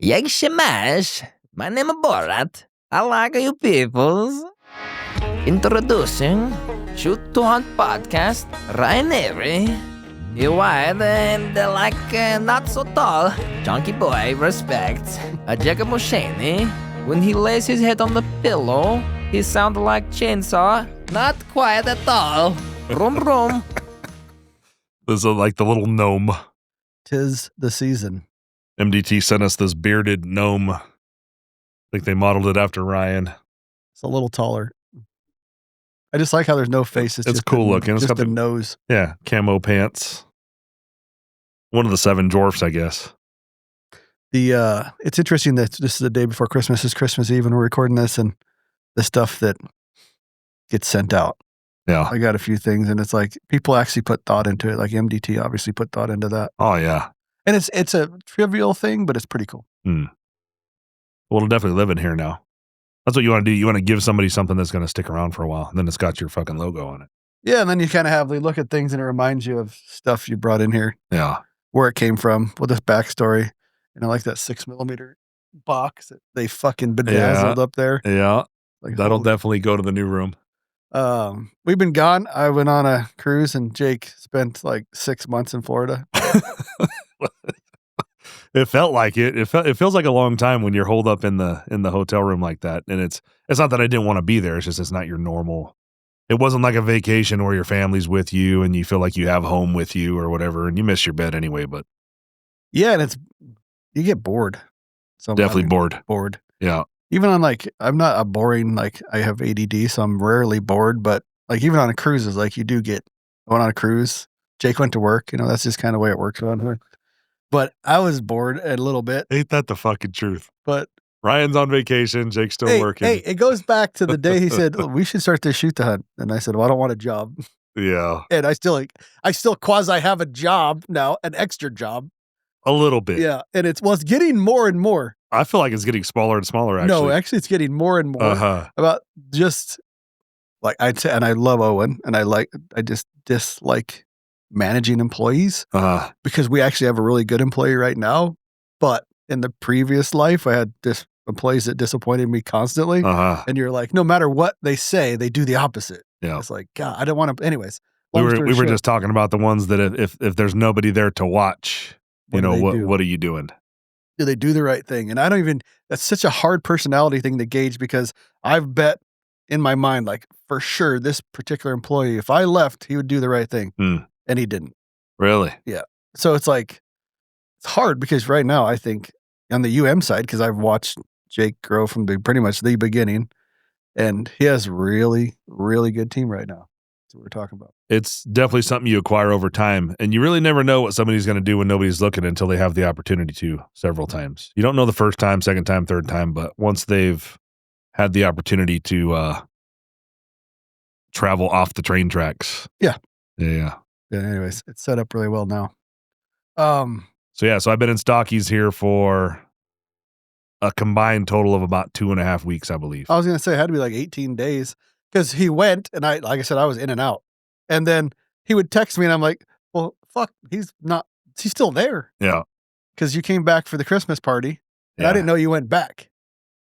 Jak się masz? My name is Borat. I like you peoples. Introducing Shoot to Hunt podcast, Ryan Avery. You wide and not so tall. Chunky boy respects. A Jacob Moshaney. When he lays his head on the pillow, he sounds like Chainsaw. Not quiet at all. Room room. This is like the little gnome. 'Tis the season. MDT sent us this bearded gnome. I think they modeled it after Ryan. It's a little taller. I just like how there's no face. It's cool looking. It's Just got a nose. Yeah, camo pants. One of the 7 dwarfs, I guess. It's interesting that this is the day before Christmas. It's Christmas Eve, and we're recording this, and the stuff that gets sent out. Yeah. I got a few things, and it's like people actually put thought into it. Like MDT obviously put thought into that, Oh, yeah. and it's a trivial thing, but it's pretty cool. Well, it'll definitely live in here now. That's what you want to do. You want to give somebody something that's going to stick around for a while, and then it's got your fucking logo on it. Yeah, and then you kind of have look at things, and it reminds you of stuff you brought in here, Yeah. where it came from, with this backstory. And I like that 6mm box that they fucking bedazzled up there. Yeah. Like, That'll holy- definitely go to the new room. We've been gone. I went on a cruise, and Jake spent like 6 months in Florida. It felt like it. It feels like a long time when you're holed up in the hotel room like that. And it's not that I didn't want to be there. It's just it's not your normal. It wasn't like a vacation where your family's with you and you feel like you have home with you or whatever, and you miss your bed anyway. But Yeah, and you get bored. So definitely bored. Bored. Yeah. Even on I'm not a boring, like I have ADD, so I'm rarely bored. But like even on a cruise, is like you do get. I went on a cruise. Jake went to work. That's just kind of the way it works around here. But I was bored a little bit. Ain't that the fucking truth? But Ryan's on vacation. Jake's still working. Hey, it goes back to the day he said, "Oh, we should start to shoot the hunt." And I said, "Well, I don't want a job." Yeah. And I still quasi have a job now, an extra job. A little bit. Yeah. And it's getting more and more. I feel like it's getting smaller and smaller, actually. No, actually it's getting more and more about just like I'd say, and I love Owen, and I just dislike managing employees because we actually have a really good employee right now. But in the previous life, I had employees that disappointed me constantly. And you're like, no matter what they say, they do the opposite. Yeah. It's like, God, I don't want to. Anyways, we were just talking about the ones that if there's nobody there to watch, what are you doing? Do they do the right thing? And I don't even. That's such a hard personality thing to gauge because I've bet in my mind, like for sure, this particular employee, if I left, he would do the right thing, and he didn't. Really? Yeah. So it's like it's hard because right now I think on the UM side, because I've watched Jake grow from pretty much the beginning, and he has really, really good team right now. That's what we're talking about. It's definitely something you acquire over time, and you really never know what somebody's going to do when nobody's looking until they have the opportunity to several times. You don't know the first time, second time, third time, but once they've had the opportunity to travel off the train tracks. Yeah. Yeah. Anyways, it's set up really well now. So I've been in Stockys here for a combined total of about 2.5 weeks, I believe. I was going to say it had to be like 18 days because he went, and like I said, I was in and out. And then he would text me, and I'm like, well, fuck, he's still there. Yeah. Because you came back for the Christmas party, and I didn't know you went back.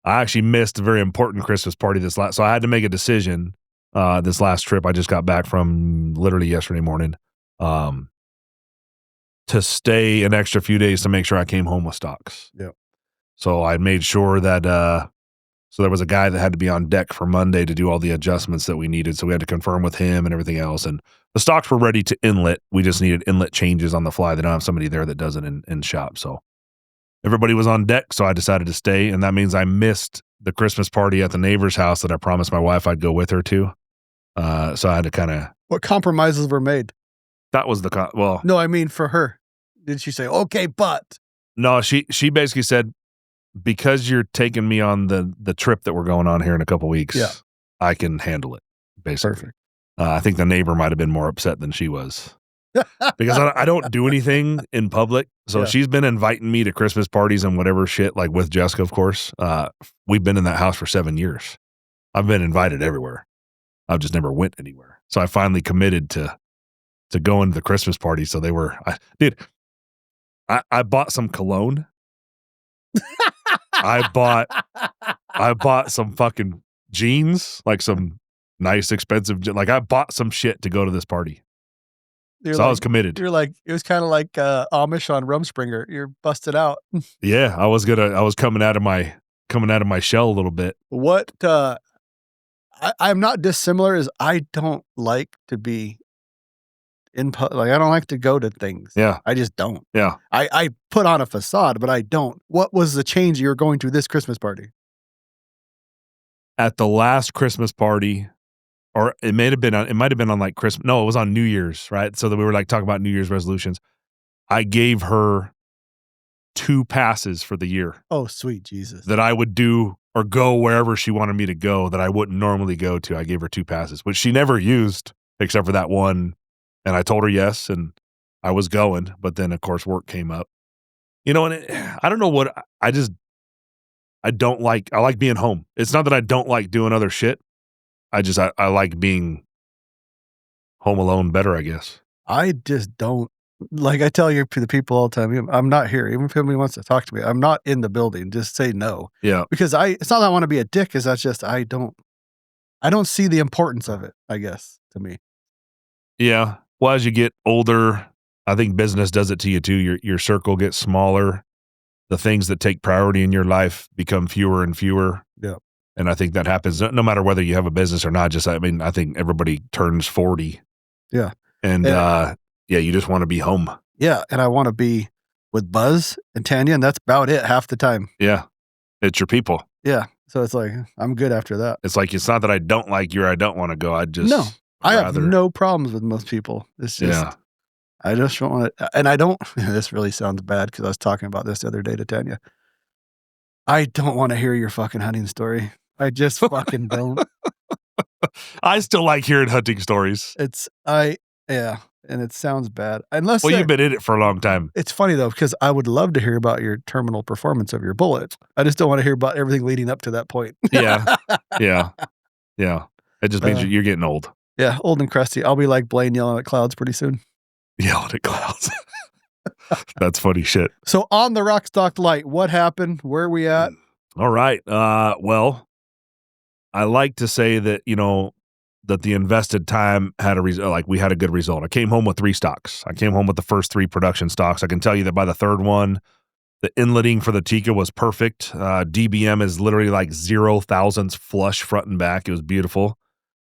I actually missed a very important Christmas party so I had to make a decision this last trip I just got back from literally yesterday morning to stay an extra few days to make sure I came home with stocks. Yeah. So I made sure that so there was a guy that had to be on deck for Monday to do all the adjustments that we needed. So we had to confirm with him and everything else. And the stocks were ready to inlet. We just needed inlet changes on the fly. They don't have somebody there that does it in shop. So everybody was on deck. So I decided to stay. And that means I missed the Christmas party at the neighbor's house that I promised my wife I'd go with her to. So I had to kind of. What compromises were made? That was well. No, I mean for her. Did she say, okay, but? No, she basically said, because you're taking me on the trip that we're going on here in a couple weeks, I can handle it, basically. Perfect. I think the neighbor might have been more upset than she was. Because I don't do anything in public. So she's been inviting me to Christmas parties and whatever shit, like with Jessica, of course. We've been in that house for 7 years. I've been invited everywhere. I've just never went anywhere. So I finally committed to going to the Christmas party. So they were, I bought some cologne I bought some fucking jeans, like some nice expensive, like I bought some shit to go to this party. I was committed. You're like, it was kind of like Amish on Rumspringer. You're busted out. Yeah, I was coming out of my shell a little bit. What I'm not dissimilar is I don't like to be like I don't like to go to things. Yeah. I just don't. Yeah. I put on a facade, but I don't. What was the change you were going to this Christmas party? At the last Christmas party, or it might have been on like Christmas. No, it was on New Year's, right? So that we were like talking about New Year's resolutions. I gave her 2 passes for the year. Oh, sweet Jesus. That I would do or go wherever she wanted me to go that I wouldn't normally go to. I gave her 2 passes, which she never used except for that one. And I told her yes, and I was going. But then, of course, work came up. You know, and I don't know what, I like being home. It's not that I don't like doing other shit. I like being home alone better, I guess. I just don't. Like I tell the people all the time, I'm not here. Even if somebody wants to talk to me, I'm not in the building. Just say no. Yeah. Because it's not that I want to be a dick. Is that's just I don't see the importance of it, I guess, to me. Yeah. Well, as you get older, I think business does it to you too. Your circle gets smaller. The things that take priority in your life become fewer and fewer. Yeah. And I think that happens no matter whether you have a business or not. I think everybody turns 40. Yeah. And yeah, you just want to be home. Yeah. And I want to be with Buzz and Tanya, and that's about it half the time. Yeah. It's your people. Yeah. So it's like, I'm good after that. It's like, it's not that I don't like you or I don't want to go. I have no problems with most people. It's just, I just don't want to, and I don't, this really sounds bad because I was talking about this the other day to Tanya. I don't want to hear your fucking hunting story. I just fucking don't. I still like hearing hunting stories. And it sounds bad. Unless you've been in it for a long time. It's funny though, because I would love to hear about your terminal performance of your bullet. I just don't want to hear about everything leading up to that point. Yeah. It just means you're getting old. Yeah, old and crusty. I'll be like Blaine yelling at clouds pretty soon. Yelling at clouds. That's funny shit. So on the Rokstok Lite, what happened? Where are we at? All right. Well, I like to say that, that the invested time had a result. Like we had a good result. I came home with 3 stocks. I came home with the first 3 production stocks. I can tell you that by the third one, the inletting for the Tika was perfect. DBM is literally like 0 thousandths flush front and back. It was beautiful.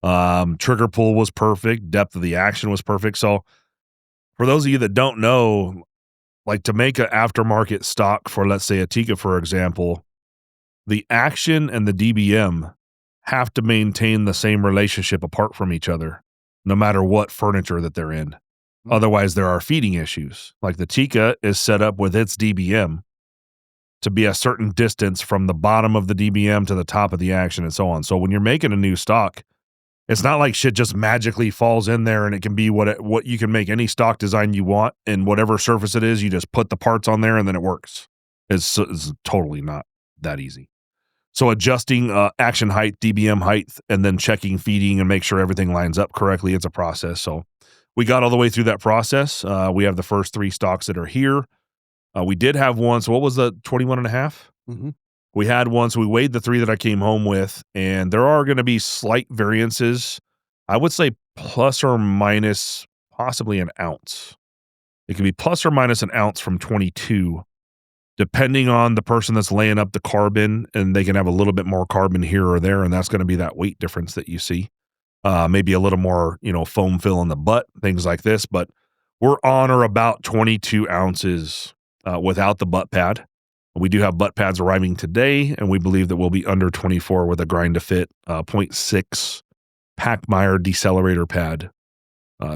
Trigger pull was perfect. Depth of the action was perfect. So for those of you that don't know, like to make an aftermarket stock for, let's say, a Tika, for example, the action and the DBM have to maintain the same relationship apart from each other, no matter what furniture that they're in. Mm-hmm. Otherwise, there are feeding issues. Like the Tika is set up with its DBM to be a certain distance from the bottom of the DBM to the top of the action and so on. So when you're making a new stock, it's not like shit just magically falls in there and it can be what you can make any stock design you want, and whatever surface it is, you just put the parts on there and then it works. It's totally not that easy. So adjusting action height, DBM height, and then checking feeding and make sure everything lines up correctly, it's a process. So we got all the way through that process. We have the first 3 stocks that are here. We did have one. So what was the 21 and a half? Mm-hmm. We had one. So we weighed the 3 that I came home with, and there are going to be slight variances. I would say plus or minus possibly an ounce. It could be plus or minus an ounce from 22, depending on the person that's laying up the carbon, and they can have a little bit more carbon here or there, and that's going to be that weight difference that you see. Maybe a little more, foam fill in the butt, things like this, but we're on or about 22 ounces without the butt pad. We do have butt pads arriving today, and we believe that we'll be under 24 with a grind to fit 0.6 Packmeyer decelerator pad.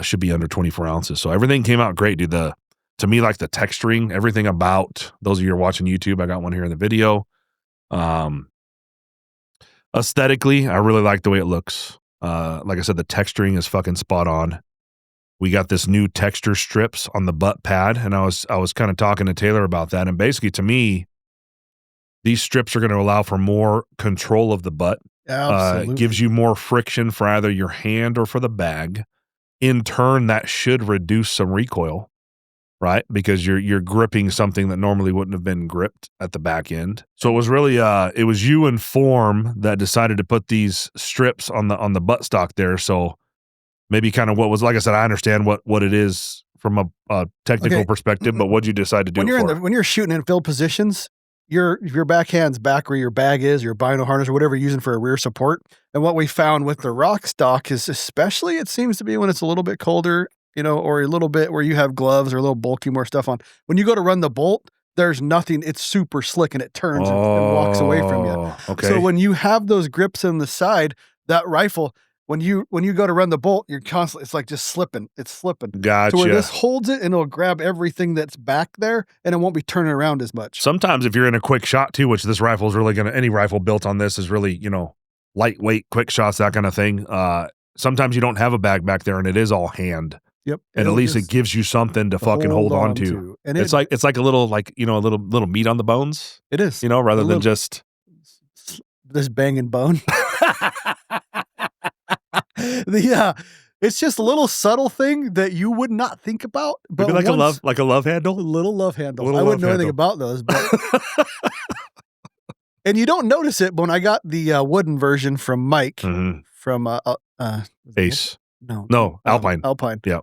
Should be under 24 ounces. So everything came out great, dude. To me, like the texturing, everything about those of you who are watching YouTube, I got one here in the video. Aesthetically, I really like the way it looks. Like I said, the texturing is fucking spot on. We got this new texture strips on the butt pad, and I was kind of talking to Taylor about that. And basically, to me, these strips are going to allow for more control of the butt. Absolutely. Gives you more friction for either your hand or for the bag. In turn, that should reduce some recoil, right? Because you're gripping something that normally wouldn't have been gripped at the back end. So it was really it was you and Form that decided to put these strips on the buttstock there. So maybe kind of what was, like I said, I understand what it is from a technical perspective, but what'd you decide to do? When you're shooting in field positions, your backhand's back where your bag is, your bino harness or whatever you're using for a rear support. And what we found with the Rokstok is, especially it seems to be when it's a little bit colder, or a little bit where you have gloves or a little bulky more stuff on. When you go to run the bolt, there's nothing. It's super slick and it turns and walks away from you. Okay. So when you have those grips on the side, that rifle, when you go to run the bolt, you're constantly, it's like just slipping. It's slipping. Gotcha. So where this holds it and it'll grab everything that's back there and it won't be turning around as much. Sometimes if you're in a quick shot too, which this rifle is really any rifle built on this is really, lightweight, quick shots, that kind of thing. Sometimes you don't have a bag back there and it is all hand. Yep. And at least it gives you something to fucking hold on to. And it's like a little, a little meat on the bones. It is. Rather than just this banging bone. It's just a little subtle thing that you would not think about. But maybe like a love handle? A little love handle. I wouldn't know anything about those, but and you don't notice it, but when I got the wooden version from Mike from Ace. No, Alpine. Alpine. Yeah.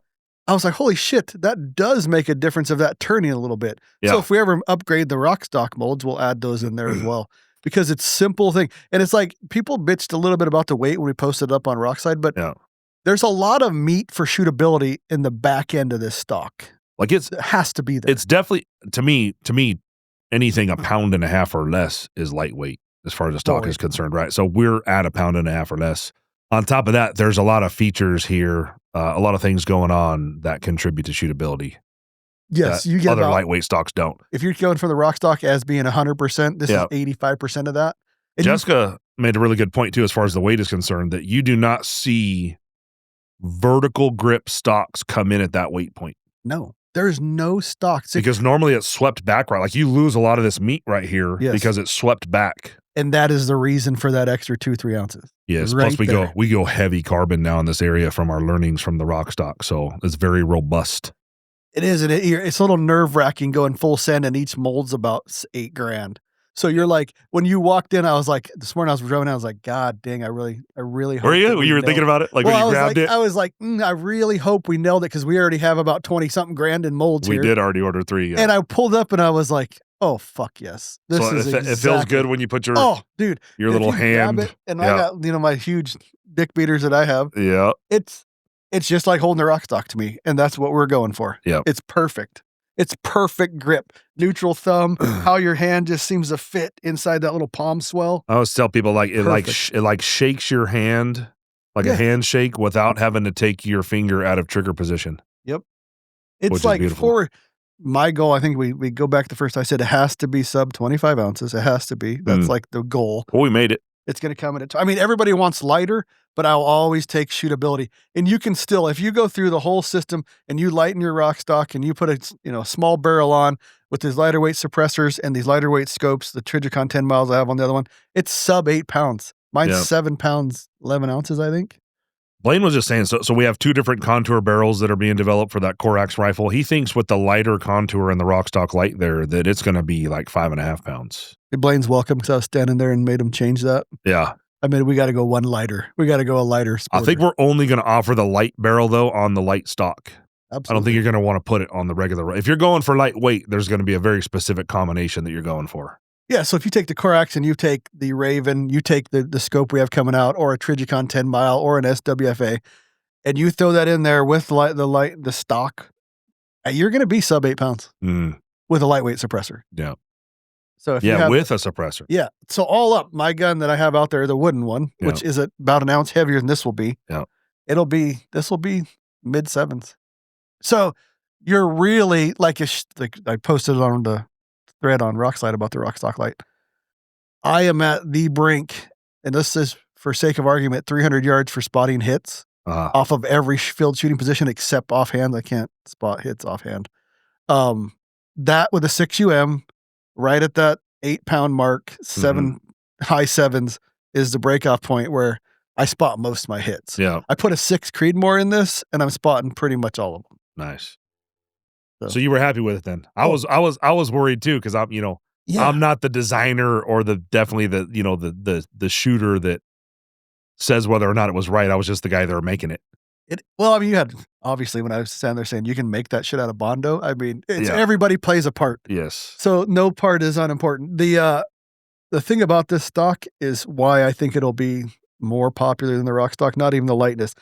I was like, holy shit, that does make a difference of that turning a little bit. Yeah. So if we ever upgrade the Rokstok molds, we'll add those in there as well. Because it's simple thing. And it's like people bitched a little bit about the weight when we posted it up on Rockside, but there's a lot of meat for shootability in the back end of this stock. Like it has to be there. It's definitely, to me, anything 1.5 pounds or less is lightweight as far as the stock is concerned, right? So we're at 1.5 pounds or less. On top of that, there's a lot of features here, a lot of things going on that contribute to shootability. Yes, you get other lightweight stocks don't. If you're going for the Rokstok as being 100%, this is 85% of that. And Jessica made a really good point too, as far as the weight is concerned, that you do not see vertical grip stocks come in at that weight point. No, there's no stocks because normally it's swept back, right? Like you lose a lot of this meat right here because it's swept back. And that is the reason for that extra 2-3 ounces. Yes. Plus we go heavy carbon now in this area from our learnings from the Rokstok. So it's very robust. It is. And it's a little nerve wracking going full send and each mold's about $8,000. So you're like, when you walked in, I was like, this morning I was driving, I was like, God dang, I really hope. Were you? You were thinking about it? Like when you grabbed it? I was like, I really hope we nailed it because we already have about 20 something grand in molds here. We did already order 3. Yeah. And I pulled up and I was like, oh, fuck yes. It feels good when you put your little hand. And I got, my huge dick beaters that I have. Yeah. It's just like holding a Rokstok to me. And that's what we're going for. Yeah. It's perfect. It's perfect grip, neutral thumb, how your hand just seems to fit inside that little palm swell. I always tell people it shakes your hand like a handshake without having to take your finger out of trigger position. Yep. It's like for my goal, I think we go back to first, I said it has to be sub 25 ounces. It has to be. That's like the goal. Well, we made it. It's going to come in everybody wants lighter, but I'll always take shootability. And you can still, if you go through the whole system and you lighten your Rokstok and you put a small barrel on with these lighter weight suppressors and these lighter weight scopes, the Trijicon 10 miles I have on the other one, it's sub 8 pounds. Mine's 7 pounds, 11 ounces, I think. Blaine was just saying, so we have 2 different contour barrels that are being developed for that Corax rifle. He thinks with the lighter contour and the Rokstok light there that it's going to be like 5.5 pounds. Blaine's welcome because I was standing there and made him change that. Yeah. I mean, we got to go one lighter. We got to go a lighter sporter. I think we're only going to offer the light barrel, though, on the light stock. Absolutely. I don't think you're going to want to put it on the regular. If you're going for lightweight, there's going to be a very specific combination that you're going for. Yeah, so if you take the Corax and you take the Raven, you take the scope we have coming out, or a Trijicon 10 mile, or an SWFA, and you throw that in there with the stock, you're going to be sub 8 pounds with a lightweight suppressor. Yeah. So if with a suppressor. Yeah. So all up, my gun that I have out there, the wooden one, which is about 1 ounce heavier than this will be. Yeah. This will be mid 7s. So you're really like I posted it on the thread on Rockside about the Rokstok light. I am at the brink, and this is for sake of argument, 300 yards for spotting hits off of every field shooting position except offhand. I can't spot hits offhand. That with a 6UM, right at that 8 pound mark, high 7s is the breakoff point where I spot most of my hits. Yeah. I put a 6 Creedmoor in this and I'm spotting pretty much all of them. Nice. So you were happy with it then? I was worried too because I'm not the designer or definitely the shooter that says whether or not it was right. I was just the guy that were making it. Well, I mean, you had obviously when I was standing there saying you can make that shit out of Bondo. I mean, everybody plays a part. Yes. So no part is unimportant. The thing about this stock is why I think it'll be more popular than the Rokstok. Not even the lightness.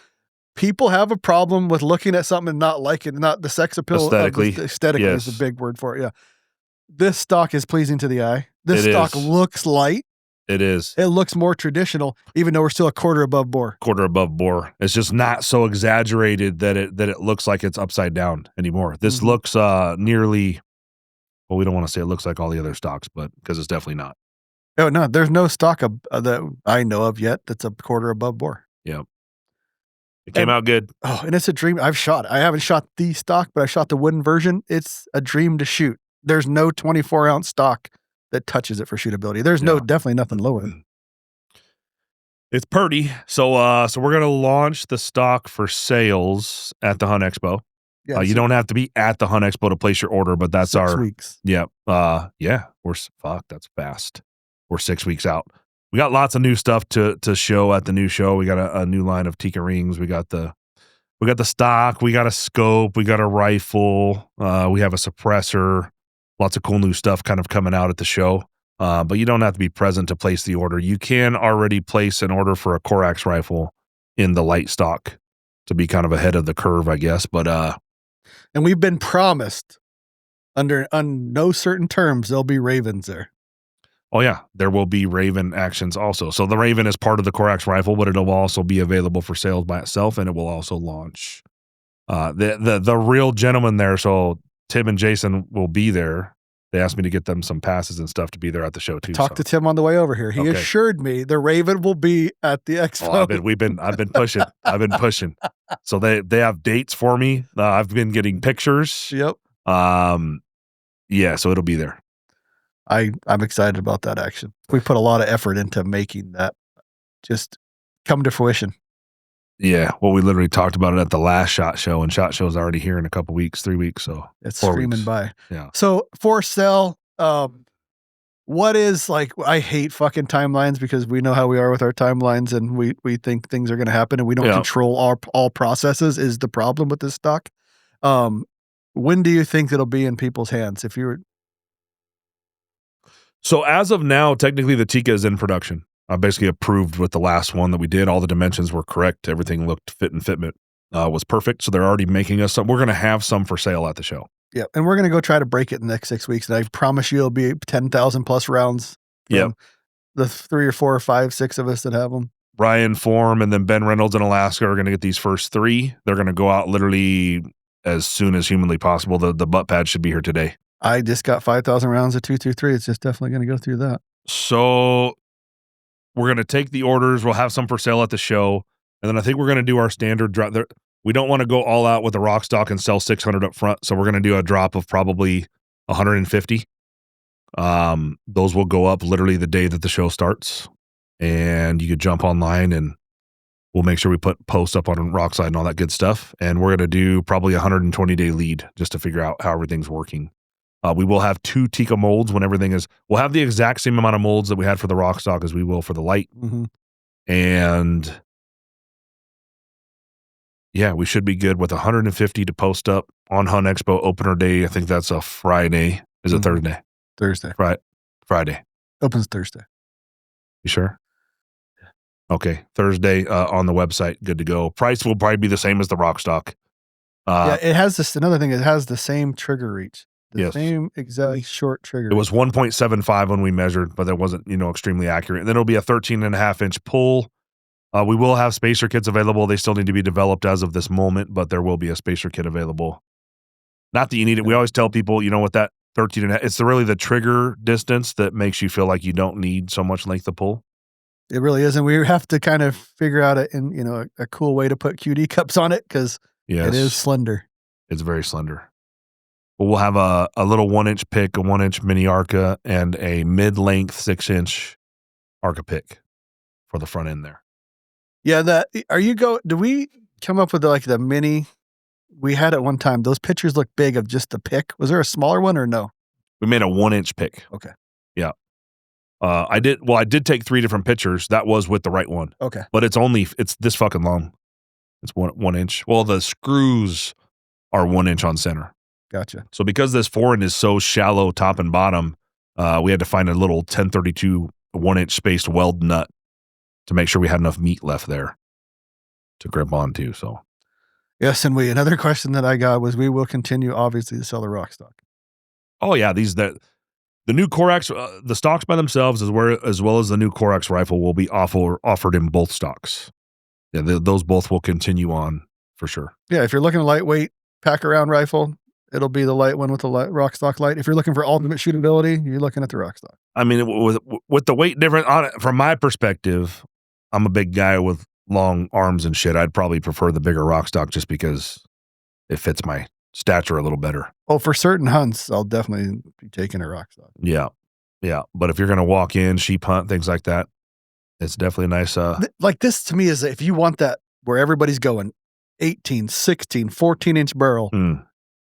People have a problem with looking at something and not liking it. Not the sex appeal. Aesthetically, aesthetically is the big word for it. Yeah. This stock is pleasing to the eye. This stock looks light. It is. It looks more traditional, even though we're still a quarter above bore. Quarter above bore. It's just not so exaggerated that it looks like it's upside down anymore. This looks nearly. Well, we don't want to say it looks like all the other stocks, but because it's definitely not. Oh no, there's no stock that I know of yet that's a quarter above bore. Yep. It came out good. Oh, and it's a dream. I haven't shot the stock, but I shot the wooden version. It's a dream to shoot. There's no 24-ounce stock that touches it for shootability. There's definitely nothing lower. It's pretty. So we're gonna launch the stock for sales at the Hunt Expo. Yeah, you don't have to be at the Hunt Expo to place your order, but that's 6 weeks. Yep. That's fast. We're 6 weeks out. We got lots of new stuff to show at the new show. We got a new line of Tika rings. We got the stock. We got a scope. We got a rifle. We have a suppressor. Lots of cool new stuff kind of coming out at the show. But you don't have to be present to place the order. You can already place an order for a Corax rifle in the light stock to be kind of ahead of the curve, I guess. But and we've been promised on no certain terms there'll be Ravens there. Oh yeah, there will be Raven actions also. So the Raven is part of the Corax rifle, but it'll also be available for sales by itself, and it will also launch. The real gentleman there. So Tim and Jason will be there. They asked me to get them some passes and stuff to be there at the show too. Talked to Tim on the way over here. He assured me the Raven will be at the expo. I've been pushing. I've been pushing. So they have dates for me. I've been getting pictures. Yep. Yeah. So it'll be there. I'm excited about that action. We put a lot of effort into making that just come to fruition. Yeah. Well, we literally talked about it at the last SHOT Show, and SHOT Show's already here in a couple weeks, 3 weeks. So it's streaming by. Yeah. So for sale, what is I hate fucking timelines because we know how we are with our timelines and we think things are going to happen and we don't control all processes is the problem with this stock. When do you think it'll be in people's hands? So as of now, technically the Tika is in production. I basically approved with the last one that we did. All the dimensions were correct. Everything looked fit and fitment was perfect. So they're already making us some. We're going to have some for sale at the show. Yeah. And we're going to go try to break it in the next 6 weeks. And I promise you it'll be 10,000 plus rounds. Yeah. The 3 or 4 or 5, 6 of us that have them. Brian Form and then Ben Reynolds in Alaska are going to get these first 3. They're going to go out literally as soon as humanly possible. The butt pad should be here today. I just got 5,000 rounds of 223. It's just definitely going to go through that. So we're going to take the orders. We'll have some for sale at the show. And then I think we're going to do our standard drop. We don't want to go all out with the Rokstok and sell 600 up front. So we're going to do a drop of probably 150. Those will go up literally the day that the show starts. And you could jump online and we'll make sure we put posts up on Rockside and all that good stuff. And we're going to do probably a 120-day lead just to figure out how everything's working. We will have 2 Tika molds when everything is. We'll have the exact same amount of molds that we had for the Rokstok as we will for the light. Mm-hmm. And yeah, we should be good with 150 to post up on Hunt Expo opener day. I think that's a Friday. Is it Thursday? Thursday. Friday. Opens Thursday. You sure? Okay. Thursday on the website. Good to go. Price will probably be the same as the Rokstok. Yeah, it has this. Another thing, it has the same trigger reach. The same exact short trigger. It was 1.75 when we measured, but that wasn't, extremely accurate. And then it'll be a 13.5-inch pull. We will have spacer kits available. They still need to be developed as of this moment, but there will be a spacer kit available. Not that you need it. We always tell people, with that 13.5, it's really the trigger distance that makes you feel like you don't need so much length of pull. It really is. And we have to kind of figure out a cool way to put QD cups on it because it is slender. It's very slender. We'll have a little 1-inch pick, a 1-inch mini ARCA, and a mid-length 6-inch ARCA pick for the front end there. Yeah, do we come up with the mini we had at one time, those pictures look big of just the pick. Was there a smaller one or no? We made a 1-inch pick. Okay. Yeah. I did take 3 different pictures. That was with the right one. Okay. But it's this fucking long. It's 1 inch. Well, the screws are 1 inch on center. Gotcha. So because this forend is so shallow top and bottom, we had to find a little 1032 1-inch spaced weld nut to make sure we had enough meat left there to grip onto. So yes, and another question that I got was, we will continue obviously to sell the Rokstok. Oh yeah, the new Corax, the stocks by themselves, as well as the new Corax rifle will be offered in both stocks. Yeah, those both will continue on for sure. Yeah, if you're looking at a lightweight pack around rifle, it'll be the light one with the Rokstok light. If you're looking for ultimate shootability, you're looking at the Rokstok. I mean, with the weight difference on it, from my perspective, I'm a big guy with long arms and shit. I'd probably prefer the bigger Rokstok just because it fits my stature a little better. Oh, for certain hunts, I'll definitely be taking a Rokstok. Yeah. Yeah. But if you're going to walk in, sheep hunt, things like that, it's definitely a nice. Like this to me is, if you want that where everybody's going 18, 16, 14-inch barrel,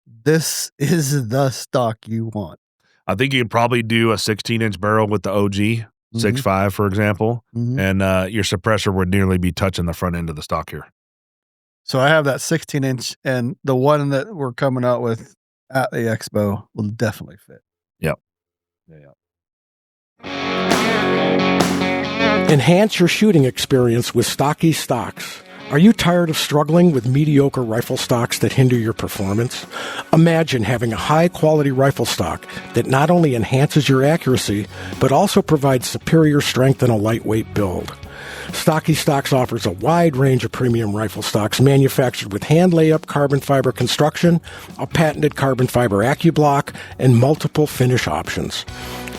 this is the stock you want. I think you could probably do a 16-inch barrel with the OG 6.5, for example, and your suppressor would nearly be touching the front end of the stock here. So I have that 16-inch, and the one that we're coming out with at the expo will definitely fit. Yep. Yeah. Enhance your shooting experience with Stocky Stocks. Are you tired of struggling with mediocre rifle stocks that hinder your performance? Imagine having a high-quality rifle stock that not only enhances your accuracy, but also provides superior strength in a lightweight build. Stocky Stocks offers a wide range of premium rifle stocks manufactured with hand layup carbon fiber construction, a patented carbon fiber AccuBlock, and multiple finish options.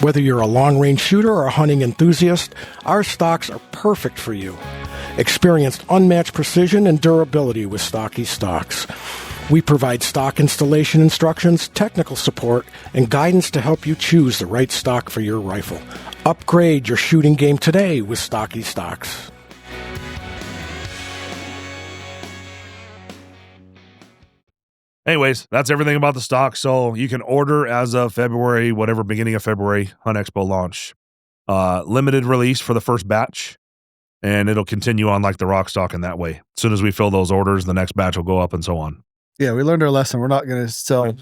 Whether you're a long-range shooter or a hunting enthusiast, our stocks are perfect for you. Experience unmatched precision and durability with Stocky Stocks. We provide stock installation instructions, technical support, and guidance to help you choose the right stock for your rifle. Upgrade your shooting game today with Stocky Stocks. Anyways, that's everything about the stock. So you can order as of February, whatever, beginning of February, Hunt Expo launch. Limited release for the first batch, and it'll continue on like the Rokstok in that way. As soon as we fill those orders, the next batch will go up and so on. Yeah, we learned our lesson. We're not going to sell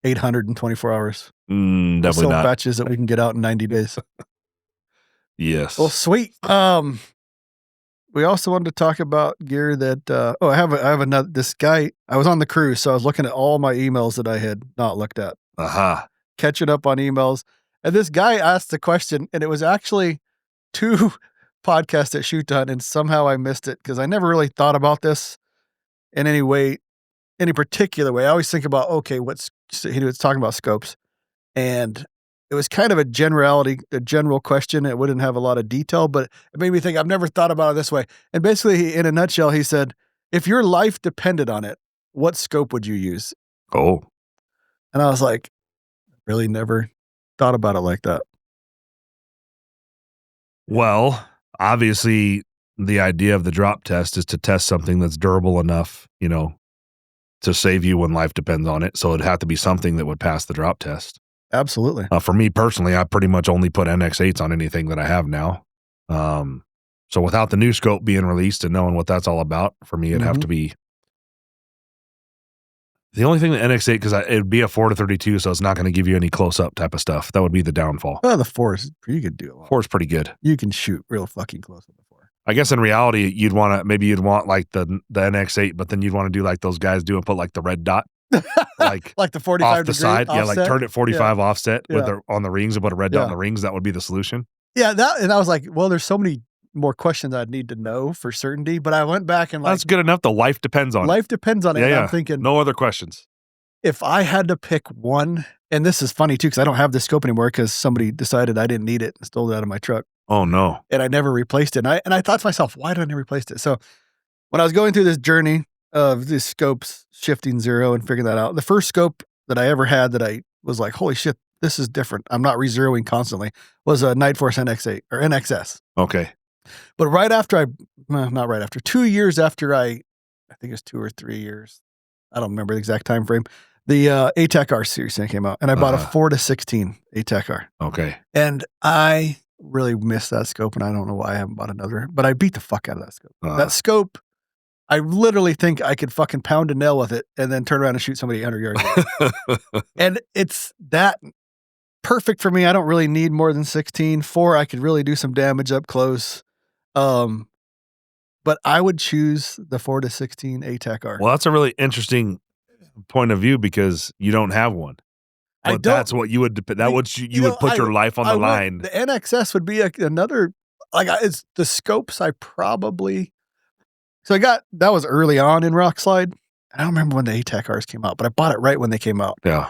824 hours. Definitely sell not. batches that we can get out in 90 days. Yes. Well, sweet. We also wanted to talk about gear that, I have another, this guy, I was on the cruise, so I was looking at all my emails that I had not looked at. Catching up on emails. And this guy asked a question, and it was actually 2 podcasts at Shoot Hunt, and somehow I missed it because I never really thought about this in any way, any particular way. I always think about, okay, he was talking about scopes, and it was kind of a general question. It wouldn't have a lot of detail, but it made me think, I've never thought about it this way. And basically, in a nutshell, he said, if your life depended on it, what scope would you use? Oh. And I was like, really never thought about it like that. Well, obviously, the idea of the drop test is to test something that's durable enough, to save you when life depends on it. So it'd have to be something that would pass the drop test. Absolutely. For me personally, I pretty much only put NX8s on anything that I have now. So without the new scope being released and knowing what that's all about, for me, it'd have to be the only thing that NX8, because it'd be a 4-32, so it's not going to give you any close-up type of stuff. That would be the downfall. Well, the 4 is pretty good deal. 4 is pretty good. You can shoot real fucking close with the 4. I guess in reality, you'd want like the NX8, but then you'd want to do like those guys do and put like the red dot. like the 45 off the side, offset? like turn it 45 offset with on the rings and put a red dot on the rings. That would be the solution. Yeah, and I was like, well, there's so many more questions I'd need to know for certainty. But I went back and that's good enough. The life depends on it. Life depends on it. Yeah, I'm thinking, no other questions. If I had to pick one, and this is funny too, because I don't have this scope anymore because somebody decided I didn't need it and stole it out of my truck. Oh no! And I never replaced it. And I thought to myself, why did I never replace it? So when I was going through this journey of these scopes shifting 0 and figuring that out, the first scope that I ever had that I was like, holy shit, this is different. I'm not re-zeroing constantly, was a Night Force NX8 or NXS. Okay. But right after not right after, 2 years after I think it was 2 or 3 years, I don't remember the exact time frame. The ATAC-R series that came out, and I bought a 4-16 ATAC-R. Okay. And I really missed that scope, and I don't know why I haven't bought another, but I beat the fuck out of that scope. That scope, I literally think I could fucking pound a nail with it and then turn around and shoot somebody 100 yards. And it's that perfect for me. I don't really need more than 16. 4, I could really do some damage up close. But I would choose the 4-16 ATAC-R. Well, that's a really interesting point of view because you don't have one. But that's what you would you would put your life on the line. The NXS would be another, it's the scopes I probably. So that was early on in Rock Slide. I don't remember when the ATAC-Rs came out, but I bought it right when they came out. Yeah.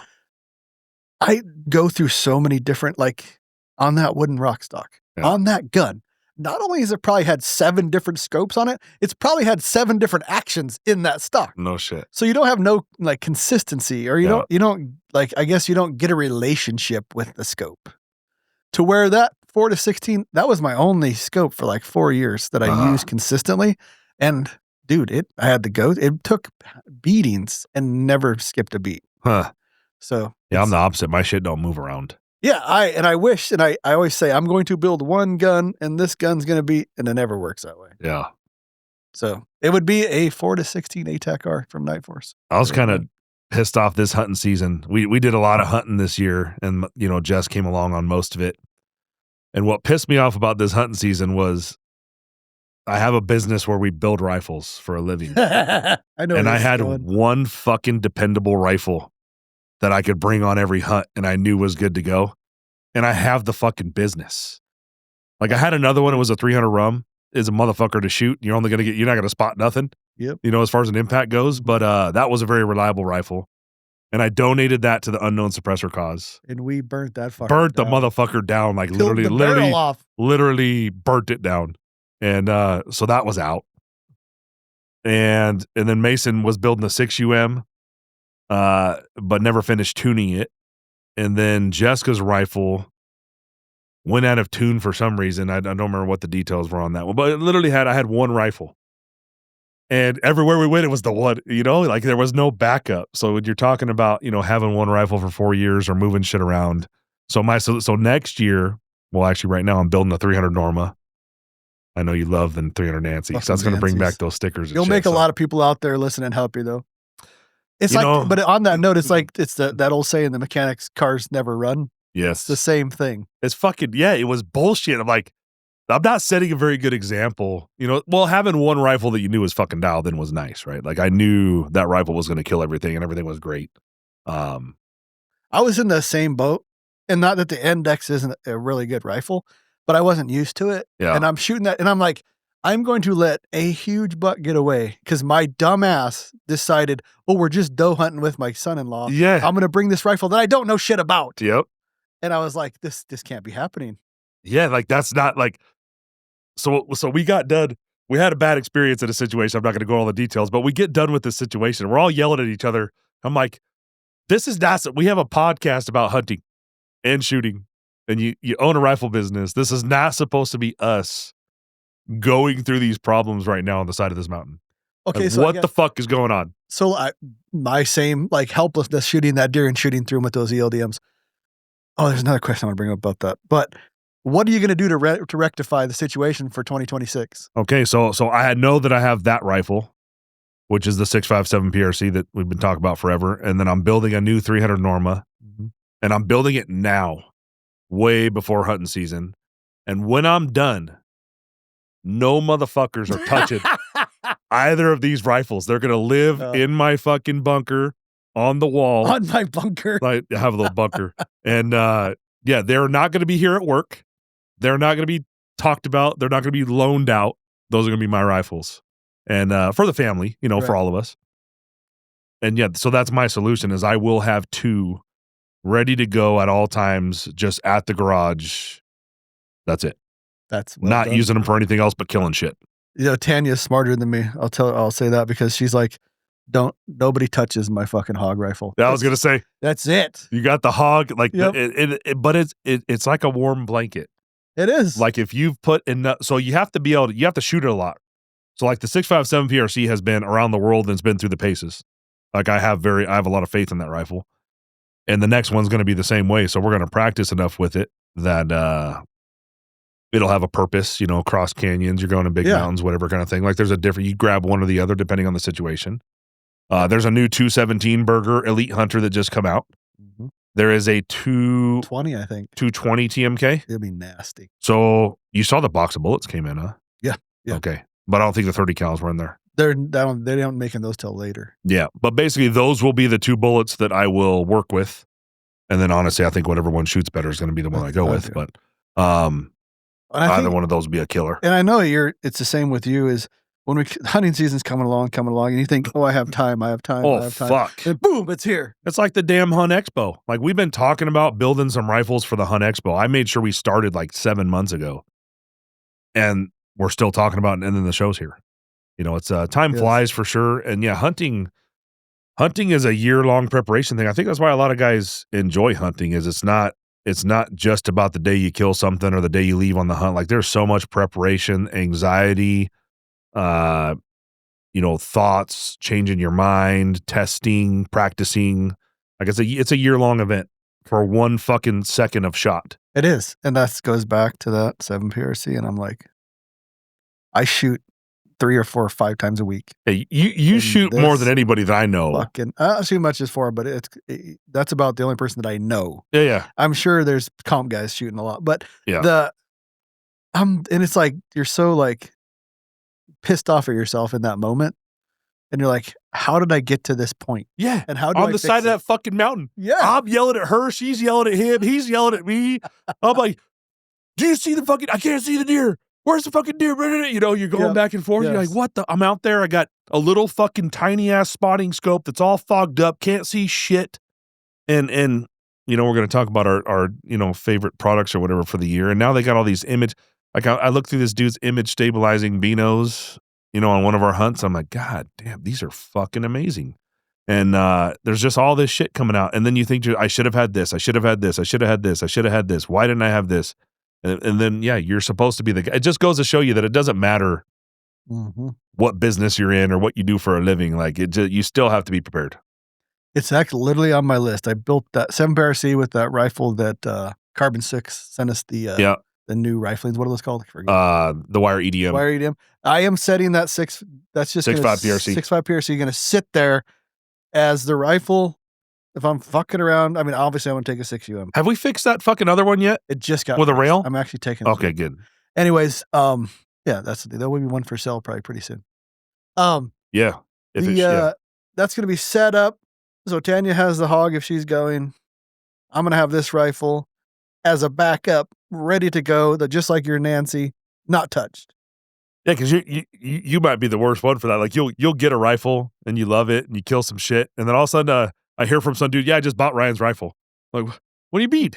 I go through so many different, on that wooden Rokstok, on that gun. Not only has it probably had 7 different scopes on it, it's probably had 7 different actions in that stock. No shit. So you don't have no consistency, or you don't I guess you don't get a relationship with the scope. To where that 4-16, that was my only scope for 4 years that I used consistently. And dude, I had to go. It took beatings and never skipped a beat. Huh. So yeah, I'm the opposite. My shit don't move around. Yeah, I wish, and I always say I'm going to build one gun, and this gun's going to be, and it never works that way. Yeah. So it would be a 4-16 ATAC-R from Night Force. I was kind of pissed off this hunting season. We did a lot of hunting this year, and Jess came along on most of it. And what pissed me off about this hunting season was I have a business where we build rifles for a living. I know. And I had one fucking dependable rifle that I could bring on every hunt and I knew was good to go. And I have the fucking business. I had another one. It was a 300 rum. Is a motherfucker to shoot. You're only going to you're not going to spot nothing. Yep. As far as an impact goes. But that was a very reliable rifle. And I donated that to the Unknown Suppressor Cause. And we burnt that fucker Burnt down. the motherfucker down. Literally burnt it down. And so that was out. And then Mason was building the 6UM. But never finished tuning it. And then Jessica's rifle went out of tune for some reason. I don't remember what the details were on that one, but it literally I had one rifle. And everywhere we went, it was the one, there was no backup. So when you're talking about, having one rifle for 4 years or moving shit around. So next year, well, actually right now I'm building a 300 Norma. I know you love the 300 Nancy. So that's going to bring back those stickers. You'll make a lot of people out there listen and help you though. It's but on that note, it's that old saying, the mechanics cars never run. Yes. It's the same thing. It's fucking, it was bullshit. I'm not setting a very good example. Having one rifle that you knew was fucking dialed in was nice, right? I knew that rifle was going to kill everything and everything was great. I was in the same boat, and not that the Index isn't a really good rifle, but I wasn't used to it. Yeah. And I'm shooting that, and I'm like, I'm going to let a huge buck get away because my dumb ass decided, we're just doe hunting with my son-in-law. Yeah. I'm going to bring this rifle that I don't know shit about. Yep. And I was like, this can't be happening. Yeah, that's not so we got done. We had a bad experience in a situation. I'm not going to go all the details, but we get done with this situation. We're all yelling at each other. I'm like, this is not, we have a podcast about hunting and shooting, and you own a rifle business. This is not supposed to be us going through these problems right now on the side of this mountain. Okay, so what the fuck is going on? So my same helplessness shooting that deer and shooting through him with those ELDMs. Oh, there's another question I want to bring up about that. But what are you going to do to rectify the situation for 2026? Okay, so I know that I have that rifle, which is the 6.57 PRC that we've been talking about forever, and then I'm building a new 300 Norma, and I'm building it now, way before hunting season. And when I'm done, no motherfuckers are touching either of these rifles. They're going to live in my fucking bunker on the wall. On my bunker. I have a little bunker. And they're not going to be here at work. They're not going to be talked about. They're not going to be loaned out. Those are going to be my rifles. And for the family, right. For all of us. And so that's my solution is I will have 2 ready to go at all times, just at the garage. That's it. That's not done. Using them for anything else but killing shit. Tanya's smarter than me. I'll say that because she's like, nobody touches my fucking hog rifle. I was gonna say that's it. You got the hog, but it's like a warm blanket. It is. If you've put enough, so you have to you have to shoot it a lot. So the 6.57 PRC has been around the world and it's been through the paces. Like I have a lot of faith in that rifle. And the next one's going to be the same way. So we're going to practice enough with it that it'll have a purpose, across canyons, you're going to big mountains, whatever kind of thing. Like there's you grab one or the other depending on the situation. There's a new 217 Burger Elite Hunter that just come out. Mm-hmm. There is a 220, I think. 220 TMK. It'll be nasty. So you saw the box of bullets came in, huh? Yeah. Okay. But I don't think the 30 cals were in there. They don't making those till later. Yeah. But basically those will be the 2 bullets that I will work with. And then honestly, I think whatever one shoots better is going to be the one I go with. But either one of those will be a killer. And I know it's the same with you is when hunting season's coming along, and you think, I have time. Oh, fuck. And boom, it's here. It's like the damn Hunt Expo. Like we've been talking about building some rifles for the Hunt Expo. I made sure we started like 7 months ago. And we're still talking about, and then the show's here. It's time flies for sure. And yeah, hunting is a year-long preparation thing. I think that's why a lot of guys enjoy hunting is it's not just about the day you kill something or the day you leave on the hunt. Like there's so much preparation, anxiety, thoughts, changing your mind, testing, practicing. Like it's a year-long event for one fucking second of shot. It is. And that goes back to that 7 PRC. And I'm like, I shoot 3 or 4 or 5 times a week. Hey, you shoot more than anybody that I know. Fucking, I don't shoot much as 4, but that's about the only person that I know. Yeah. I'm sure there's comp guys shooting a lot, but yeah. And it's like you're so like pissed off at yourself in that moment, and you're like, how did I get to this point? Yeah, and how do on the side of that fucking mountain? Yeah, I'm yelling at her, she's yelling at him, he's yelling at me. I'm like, do you see the fucking? I can't see the deer. Where's the fucking deer? You're going back and forth. Yes. You're like, what the? I'm out there. I got a little fucking tiny ass spotting scope that's all fogged up. Can't see shit. And we're going to talk about our favorite products or whatever for the year. And now they got all these image. Like I looked through this dude's image stabilizing binos, on one of our hunts. I'm like, God damn, these are fucking amazing. And there's just all this shit coming out. And then you think, I should have had this. I should have had this. I should have had this. I should have had this. Why didn't I have this? And then, you're supposed to be the guy. It just goes to show you that it doesn't matter what business you're in or what you do for a living. Like you still have to be prepared. It's actually literally on my list. I built that 7 PRC with that rifle that Carbon 6 sent us the new riflings. What are those called? The wire EDM. Wire EDM. I am setting that 6. That's just 6.5 PRC. 6.5 PRC. Going to sit there as the rifle. If I'm fucking around, I mean, obviously I want to take a 6UM. Have we fixed that fucking other one yet? It just got with a rail. I'm actually taking it. Okay, good. Anyways, that's there will be one for sale probably pretty soon. Yeah. That's going to be set up. So Tanya has the hog if she's going. I'm going to have this rifle as a backup, ready to go. That just like your Nancy, not touched. Yeah, because you might be the worst one for that. Like you'll get a rifle and you love it and you kill some shit, and then all of a sudden I hear from some dude, I just bought Ryan's rifle. Like, what do you mean?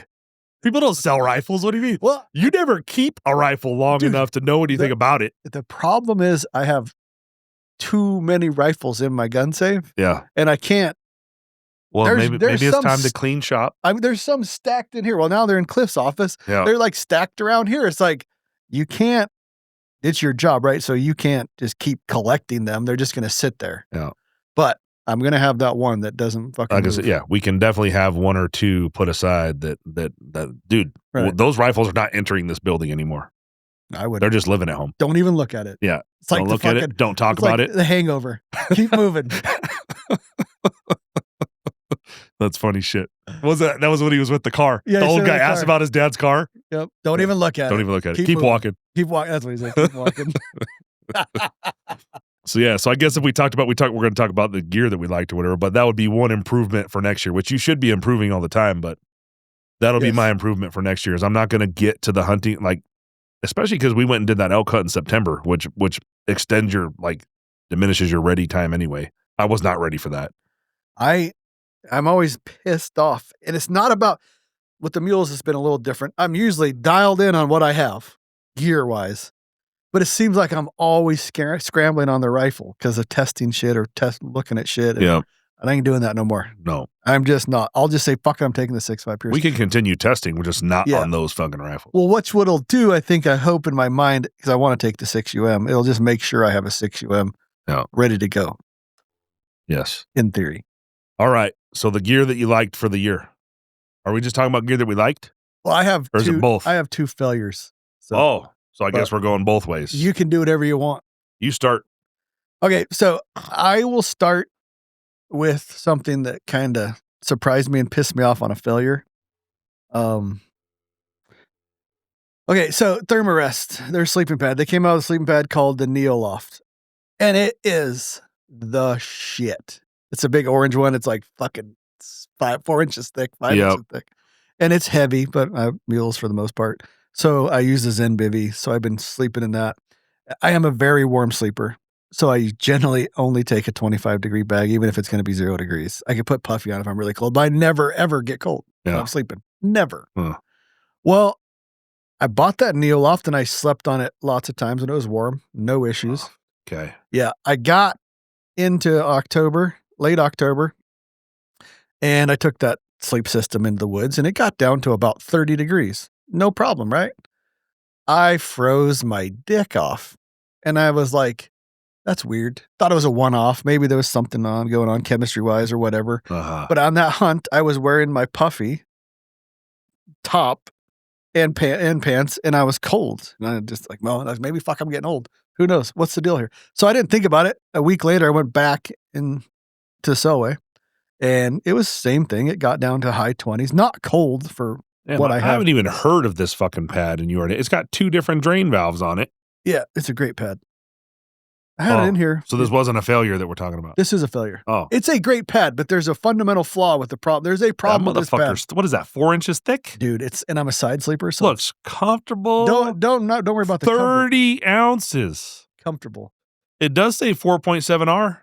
People don't sell rifles. What do you mean? Well, you never keep a rifle long enough to know anything about it. The problem is I have too many rifles in my gun safe. Yeah. And I can't. Well, maybe it's time to clean shop. I mean, there's some stacked in here. Well, now they're in Cliff's office. Yeah. They're like stacked around here. It's like, you can't, it's your job, right? So you can't just keep collecting them. They're just going to sit there. Yeah. But I'm going to have that one that doesn't fucking move. Yeah, we can definitely have 1 or 2 put aside that dude, right. Those rifles are not entering this building anymore. I would. They're just living at home. Don't even look at it. Yeah. It's like don't look at it. Don't talk about it. The Hangover. Keep moving. That's funny shit. What was that? That was when he was with the car. Yeah, the old guy asked about his dad's car. Yep. Don't even look at it. Don't even look at it. Keep walking. Keep walking. That's what he said. Keep walking. So I guess if we're going to talk about the gear that we liked or whatever, but that would be one improvement for next year, which you should be improving all the time, but that'll be my improvement for next year is I'm not going to get to the hunting, like, especially because we went and did that elk hunt in September, which extends your, like, diminishes your ready time anyway. I was not ready for that. I'm always pissed off, and it's not about, with the mules, it's been a little different. I'm usually dialed in on what I have gear wise. But it seems like I'm always scrambling on the rifle because of testing shit or looking at shit. And I ain't doing that no more. No. I'm just not. I'll just say, fuck it, I'm taking the 6.5 PRC. We can continue testing. We're just not on those fucking rifles. Well, what it'll do, I hope in my mind, because I want to take the 6UM, it'll just make sure I have a 6UM ready to go. Yes. In theory. All right. So the gear that you liked for the year. Are we just talking about gear that we liked? Well, I have or is it both? I have 2 failures. So I guess we're going both ways. you can do whatever you want. You start. Okay, so I will start with something that kind of surprised me and pissed me off on a failure. Okay, so Thermarest, their sleeping pad. They came out with a sleeping pad called the Neoloft. And it is the shit. It's a big orange one. It's like fucking 4 inches thick, 5 inches thick. And it's heavy, but mules for the most part. So I use the Zen Bivy. So I've been sleeping in that. I am a very warm sleeper. So I generally only take a 25-degree bag, even if it's going to be 0 degrees. I can put puffy on if I'm really cold, but I never, ever get cold when I'm sleeping. Never. Well, I bought that Neoloft and I slept on it lots of times and it was warm. No issues. Okay. Yeah. I got into late October, and I took that sleep system into the woods and it got down to about 30 degrees. No problem, right? I froze my dick off and I was like, that's weird. Thought it was a one-off. Maybe there was something going on chemistry-wise or whatever. But on that hunt, I was wearing my puffy top and pants, and I was cold. And I just like, well, maybe I'm getting old. Who knows? What's the deal here? So I didn't think about it. A week later, I went back into Selway, and it was the same thing. It got down to high 20s. Not cold for what I have. I haven't even heard of this fucking pad, and it's got 2 different drain valves on it. Yeah, it's a great pad. I had it in here. So this wasn't a failure that we're talking about. This is a failure. Oh. It's a great pad, but there's a fundamental flaw with the problem. There's a problem with this pad. What is that, 4 inches thick? Dude, and I'm a side sleeper. So looks comfortable. Don't worry about the 30 ounces. Comfortable. It does say 4.7R.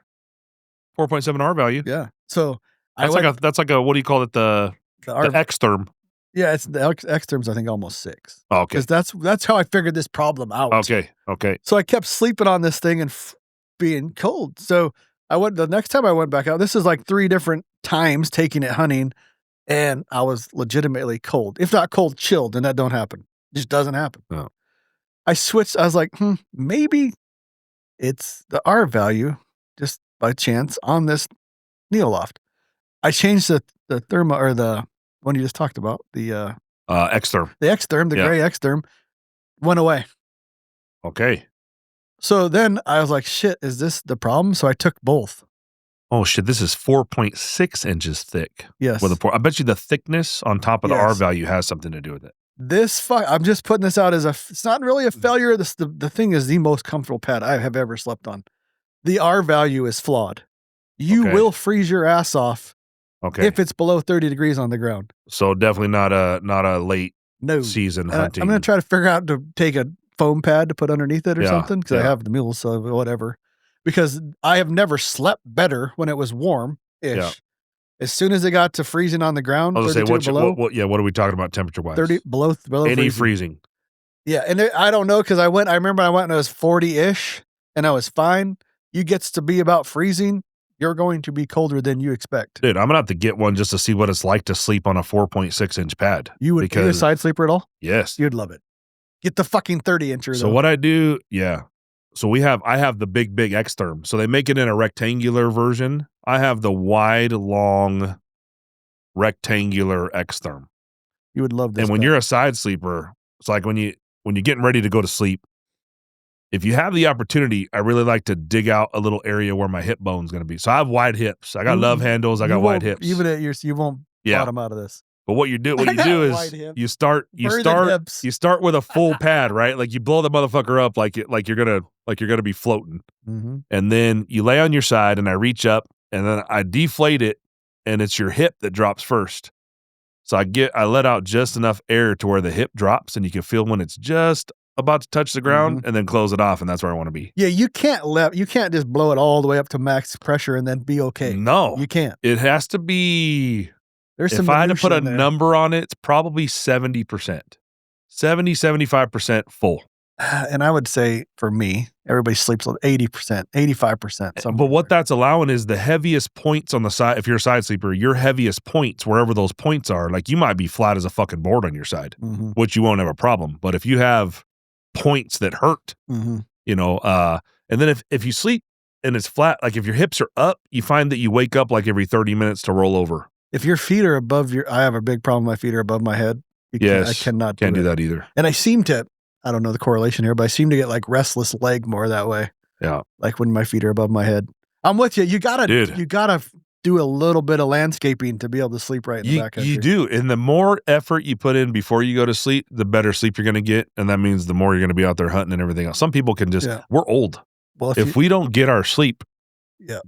4.7R value. Yeah. So that's like a, what do you call it? The X-therm. Yeah, it's the X-therm's, I think, almost 6. Oh, okay. Because that's how I figured this problem out. Okay. So I kept sleeping on this thing and being cold. So the next time I went back out, this is like 3 different times taking it hunting, and I was legitimately cold. If not cold, chilled, and that don't happen. It just doesn't happen. Oh. I switched. I was like, maybe it's the R value, just by chance, on this Neoloft. I changed the thermo, or the one you just talked about, the X-therm. The X-therm, the gray X-therm, went away. Okay. So then I was like, shit, is this the problem? So I took both. Oh, shit, this is 4.6 inches thick. Yes. I bet you the thickness on top of the R value has something to do with it. I'm just putting this out as it's not really a failure. The thing is the most comfortable pad I have ever slept on. The R value is flawed. You will freeze your ass off if it's below 30 degrees on the ground. So definitely not a late season hunting. I'm going to try to figure out to take a foam pad to put underneath it or something, because I have the mules, so whatever. Because I have never slept better when it was warm-ish. Yeah. As soon as it got to freezing on the ground, I was going to say, what are we talking about temperature-wise? 30 below any freezing. Yeah, and I don't know, because I remember I went and it was 40-ish, and I was fine. You gets to be about freezing, you're going to be colder than you expect. Dude, I'm going to have to get one just to see what it's like to sleep on a 4.6-inch pad. Are you a side sleeper at all? Yes. You'd love it. Get the fucking 30-incher. So what I do, so I have the big X-therm. So they make it in a rectangular version. I have the wide, long, rectangular X-therm. You would love this. And when you're a side sleeper, it's like when you're getting ready to go to sleep, if you have the opportunity, I really like to dig out a little area where my hip bone's going to be. So I have wide hips. I got love handles. I got wide hips. Even at you won't bottom out of this. But what you do is you start with a full pad, right? Like you blow the motherfucker up like you're gonna be floating, and then you lay on your side, and I reach up, and then I deflate it, and it's your hip that drops first. So I let out just enough air to where the hip drops, and you can feel when it's just about to touch the ground, and then close it off, and that's where I want to be. Yeah, you can't just blow it all the way up to max pressure and then be okay. No, you can't. It has to be. If I had to put a number on it, it's probably 70%. 70-75% full. And I would say for me, everybody sleeps on 80%, 85%. But what that's allowing is the heaviest points on the side. If you're a side sleeper, your heaviest points, wherever those points are, like you might be flat as a fucking board on your side, which you won't have a problem. But if you have points that hurt, and then if you sleep and it's flat, like if your hips are up, you find that you wake up like every 30 minutes to roll over. If your feet are above I have a big problem. My feet are above my head. I cannot do that either. And I seem to, I don't know the correlation here, but I seem to get like restless leg more that way. Yeah. Like when my feet are above my head. I'm with you. You gotta do a little bit of landscaping to be able to sleep right in the back. You do. And the more effort you put in before you go to sleep, the better sleep you're going to get. And that means the more you're going to be out there hunting and everything else. Some people can we're old. Well, if we don't get our sleep,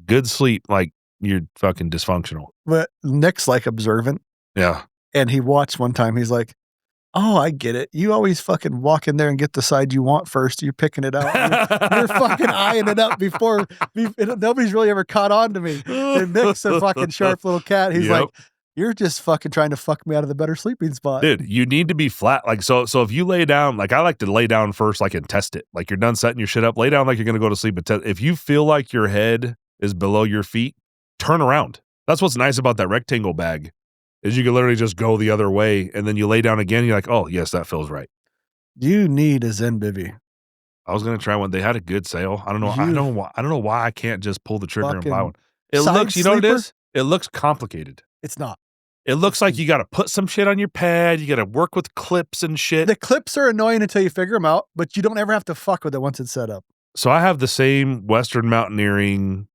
good sleep, like you're fucking dysfunctional. But Nick's like observant. Yeah. And he watched one time. He's like, oh, I get it. You always fucking walk in there and get the side you want first. You're picking it out. You're fucking eyeing it up before nobody's really ever caught on to me. And Nick's a fucking sharp little cat. He's like, you're just fucking trying to fuck me out of the better sleeping spot. Dude, you need to be flat. Like, so if you lay down, like I like to lay down first, like and test it. Like you're done setting your shit up, lay down like you're going to go to sleep. But if you feel like your head is below your feet, turn around. That's what's nice about that rectangle bag. Is you can literally just go the other way, and then you lay down again. And you're like, oh yes, that feels right. You need a Zen bivvy. I was gonna try one. They had a good sale. I don't know. I don't know why I can't just pull the trigger and buy one. It looks, you know what it is? It looks complicated. It's not. It looks like you got to put some shit on your pad. You got to work with clips and shit. The clips are annoying until you figure them out, but you don't ever have to fuck with it once it's set up. So I have the same Western Mountaineering.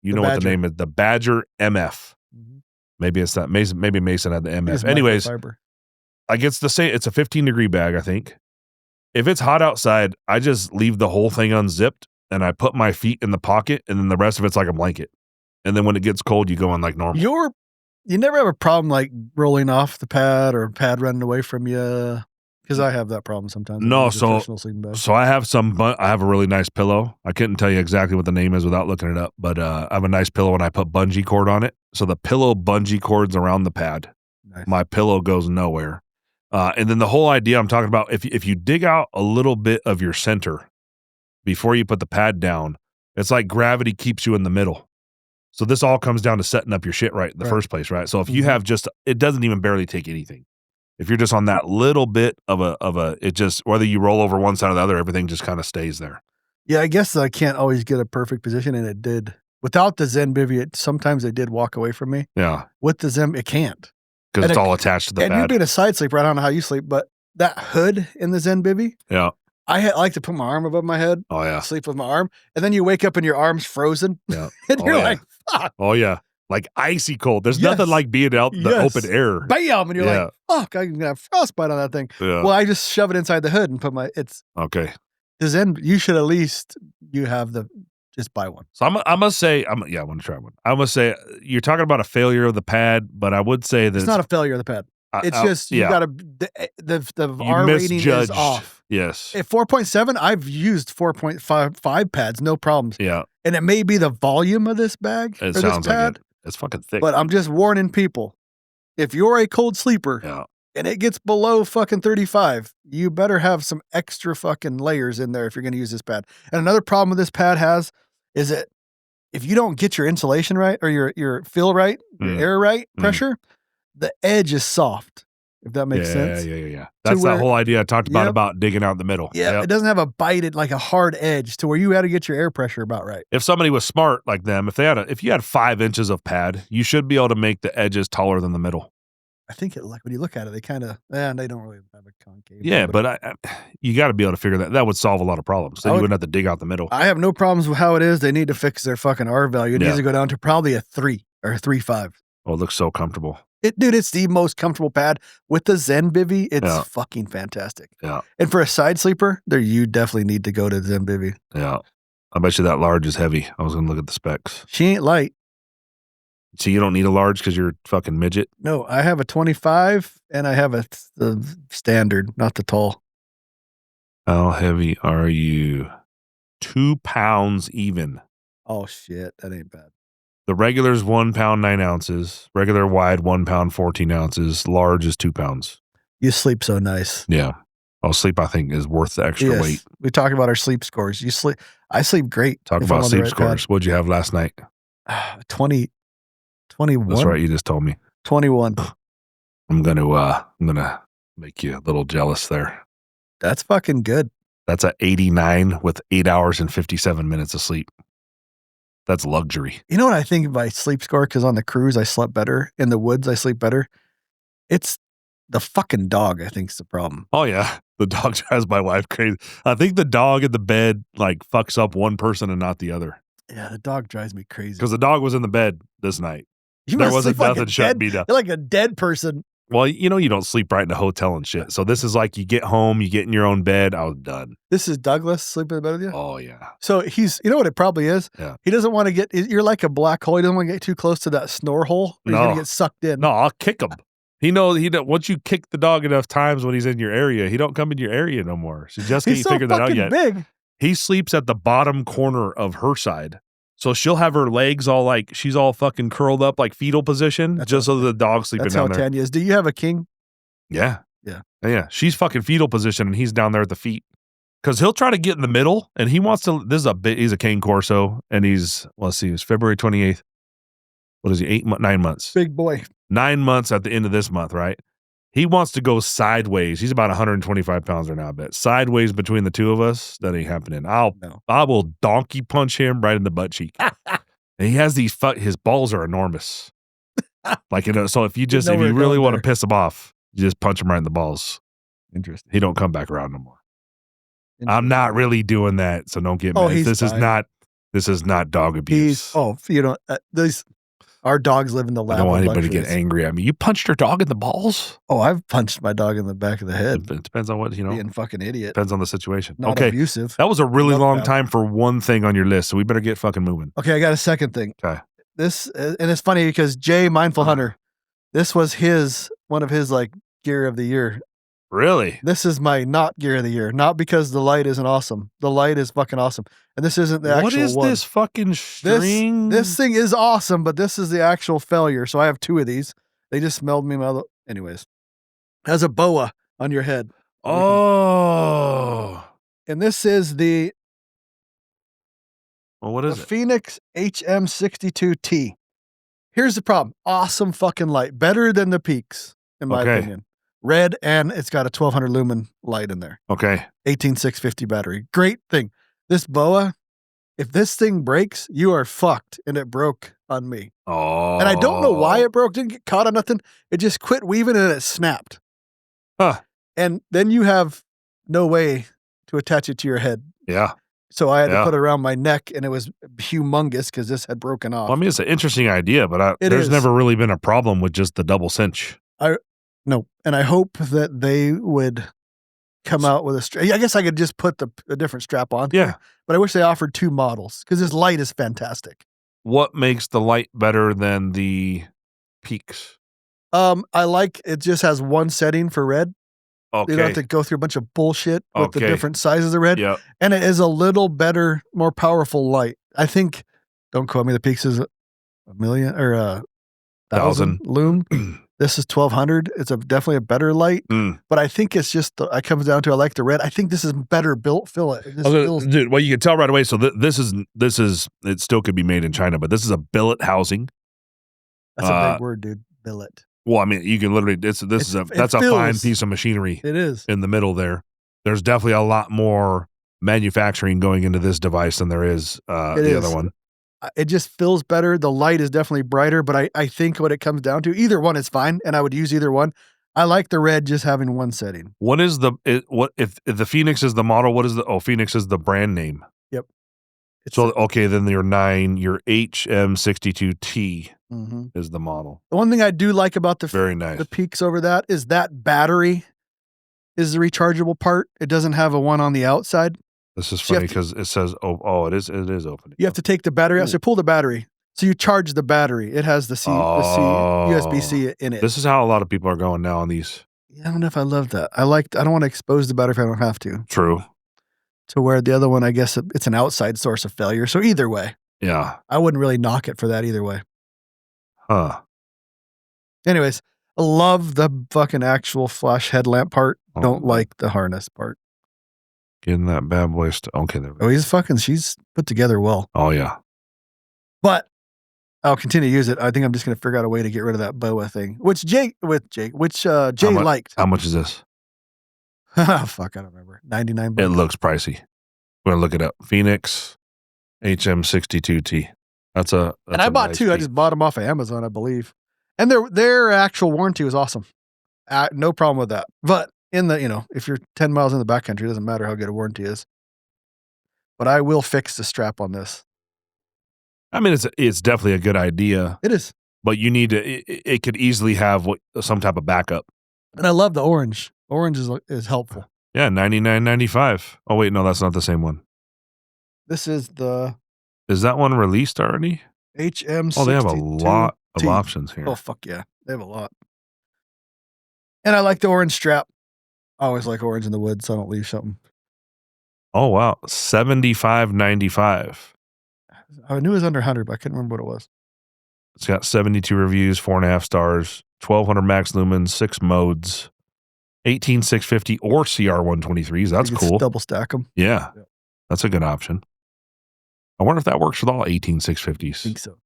You know what the name is? The Badger MF. Maybe it's that. Maybe Mason had the MF. Anyways, like it's the same. It's a 15-degree bag, I think. If it's hot outside, I just leave the whole thing unzipped and I put my feet in the pocket, and then the rest of it's like a blanket. And then when it gets cold, you go on like normal. You never have a problem like rolling off the pad or pad running away from you. Because I have that problem sometimes. No, so I have I have a really nice pillow. I couldn't tell you exactly what the name is without looking it up, but I have a nice pillow and I put bungee cord on it. So the pillow bungee cord's around the pad. Nice. My pillow goes nowhere. And then the whole idea I'm talking about, if you dig out a little bit of your center before you put the pad down, it's like gravity keeps you in the middle. So this all comes down to setting up your shit right in the first place, right? So if you have it doesn't even barely take anything. If you're just on that little bit of it just, whether you roll over one side or the other, everything just kind of stays there. Yeah, I guess I can't always get a perfect position, and it did. Without the Zen bivvy, sometimes it did walk away from me. Yeah. With the Zen, it can't. Because it's all attached to the pad. And you being a side sleeper, I don't know how you sleep, but that hood in the Zen bivvy, I like to put my arm above my head. Oh, yeah. Sleep with my arm. And then you wake up and your arm's frozen. Yeah. And you're like, fuck. Oh, yeah. Like icy cold. There's nothing like being out in the open air. Bam! And you're like, fuck, I'm going to have frostbite on that thing. Yeah. Well, I just shove it inside the hood and put okay. The Zen, you should at least, just buy one. So I must say, I want to try one. I must say, you're talking about a failure of the pad, but I would say that it's not a failure of the pad. It's just, you got to, the R rating is off. Yes. At 4.7, I've used 4.5 pads, no problems. Yeah. And it may be the volume of this bag or this pad. Like it's fucking thick. But I'm just warning people, if you're a cold sleeper and it gets below fucking 35, you better have some extra fucking layers in there if you're going to use this pad. And another problem with this pad is that if you don't get your insulation right or your fill right, your air right, pressure, the edge is soft. If that makes sense. Yeah. That's that whole idea I talked about digging out the middle. Yeah, it doesn't have a bited, like a hard edge to where you had to get your air pressure about right. If somebody was smart like them, if you had 5 inches of pad, you should be able to make the edges taller than the middle. I think like when you look at it, they kind of, they don't really have a concave. Yeah, but you got to be able to figure that. That would solve a lot of problems. Then you wouldn't have to dig out the middle. I have no problems with how it is. They need to fix their fucking R value. It needs to go down to probably a 3 or a 3.5. Oh, it looks so comfortable. Dude, it's the most comfortable pad. With the Zen bivvy, it's fucking fantastic. Yeah. And for a side sleeper, you definitely need to go to Zen bivvy. Yeah. I bet you that large is heavy. I was going to look at the specs. She ain't light. So you don't need a large because you're a fucking midget? No, I have a 25 and I have the standard, not the tall. How heavy are you? 2 pounds even. Oh, shit. That ain't bad. The regular is 1 pound, 9 ounces. Regular wide, 1 pound, 14 ounces. Large is 2 pounds. You sleep so nice. Yeah. Sleep, I think, is worth the extra weight. We talk about our sleep scores. I sleep great. Talk about sleep scores. What'd you have last night? 21. That's right. You just told me. 21. I'm gonna make you a little jealous there. That's fucking good. That's a 89 with 8 hours and 57 minutes of sleep. That's luxury. You know what I think of my sleep score? Because on the cruise, I slept better. In the woods, I sleep better. It's the fucking dog, I think, is the problem. Oh, yeah. The dog drives my wife crazy. I think the dog in the bed like fucks up one person and not the other. Yeah, the dog drives me crazy. Because the dog was in the bed this night. You There wasn't like nothing shutting me down. You're like a dead person. Well, you know, you don't sleep right in a hotel and shit. So this is like you get home, you get in your own bed. I was done. This is Douglas sleeping in bed with you? Oh, yeah. So he's, you know what it probably is? Yeah. He doesn't want to get, you're like a black hole. He doesn't want to get too close to that snore hole. Or he's going to get sucked in. No, I'll kick him. He knows once you kick the dog enough times when he's in your area, he don't come in your area no more. So Jessica ain't figured that out yet. Big. He sleeps at the bottom corner of her side. So she'll have her legs all like, she's all fucking curled up like fetal position so the dog's sleeping down there. That's how Tanya is. Do you have a king? Yeah. Yeah. Yeah. She's fucking fetal position and he's down there at the feet. Because he'll try to get in the middle and he wants to, he's a cane corso and he's, it's February 28th. What is he, 9 months? Big boy. 9 months at the end of this month, right? He wants to go sideways. He's about 125 pounds right now, I bet. Sideways between the two of us, that ain't happening. I will donkey punch him right in the butt cheek. And he has his balls are enormous. Like, so if you really want to piss him off, you just punch him right in the balls. Interesting. He don't come back around no more. I'm not really doing that, so don't get mad. This is not dog abuse. Our dogs live in the lab. I don't want anybody to get angry at me. You punched your dog in the balls? Oh, I've punched my dog in the back of the head. It depends on what, Being fucking idiot. Depends on the situation. Not abusive. That was a really long time for one thing on your list, so we better get fucking moving. Okay, I got a second thing. Okay. And it's funny because Jay, Mindful Hunter, this was one of his like gear of the year. Really? This is my not gear of the year. Not because the light isn't awesome. The light is fucking awesome. And this isn't the actual one. What is this fucking string? This thing is awesome, but this is the actual failure. So I have two of these. They just smelled me. Anyways. Has a boa on your head. Oh. And this is the what is it? Phoenix HM62T. Here's the problem. Awesome fucking light. Better than the Peaks, in my opinion. Red, and it's got a 1200 lumen light in there. Okay. 18650 battery. Great thing. This boa, if this thing breaks, you are fucked. And it broke on me. Oh. And I don't know why it broke. Didn't get caught on nothing. It just quit weaving and it snapped. Huh. And then you have no way to attach it to your head. Yeah. So I had to put it around my neck, and it was humongous because this had broken off. Well, I mean, it's an interesting idea, but there's never really been a problem with just the double cinch. No, and I hope that they would come out with a strap. I guess I could just put a different strap on. Yeah. But I wish they offered two models because this light is fantastic. What makes the light better than the Peaks? I like it just has one setting for red. Okay. You don't have to go through a bunch of bullshit with the different sizes of red. Yep. And it is a little better, more powerful light. I think, don't quote me, the Peaks is 1,000,000 or 1,000 lume. This is 1200. It's definitely a better light, but I think it's just it comes down to I like the red. I think this is better built. Dude, well, you can tell right away. So this is it still could be made in China, but this is a billet housing. That's a big word, dude. Billet. Well, I mean, you can literally. That's a fine piece of machinery. It is in the middle there. There's definitely a lot more manufacturing going into this device than there is the other one. It just feels better. The light is definitely brighter, but I think what it comes down to, either one is fine, and I would use either one. I like the red just having one setting. What is if the Phoenix is the model? What is Phoenix is the brand name? Yep. Then your HM62T is the model. The one thing I do like about very nice. The Peaks over that is that battery is the rechargeable part. It doesn't have a one on the outside. This is funny because it says, it is opening. You have to take the battery out. So pull the battery. So you charge the battery. It has the USB-C in it. This is how a lot of people are going now on these. Yeah, I don't know if I love that. I don't want to expose the battery if I don't have to. True. To where the other one, I guess it's an outside source of failure. So either way. Yeah. I wouldn't really knock it for that either way. Huh. Anyways, I love the fucking actual flash headlamp part. Don't like the harness part. Getting that bad boy okay, there we go. She's put together well. Oh, yeah. But I'll continue to use it. I think I'm just going to figure out a way to get rid of that boa thing, which Jay liked. How much is this? Fuck, I don't remember. $99. It looks pricey. We're going to look it up. Phoenix HM62T. That's and I bought nice 2. piece. I just bought them off of Amazon, I believe. And their actual warranty was awesome. No problem with that. But in the, if you're 10 miles in the backcountry, it doesn't matter how good a warranty is. But I will fix the strap on this. I mean, it's definitely a good idea. It is. But you need to, it could easily have some type of backup. And I love the orange. Orange is helpful. Yeah, $99.95. Oh, wait, no, that's not the same one. This is the... Is that one released already? HM62. Oh, they have a lot of options here. Oh, fuck yeah. They have a lot. And I like the orange strap. I always like orange in the wood, so I don't leave something. Oh, wow. $75.95. I knew it was under 100, but I couldn't remember what it was. It's got 72 reviews, 4.5 stars, 1200 max lumens, 6 modes, 18650 or CR123s. That's cool. Double stack them. Yeah. That's a good option. I wonder if that works with all 18650s. I think so.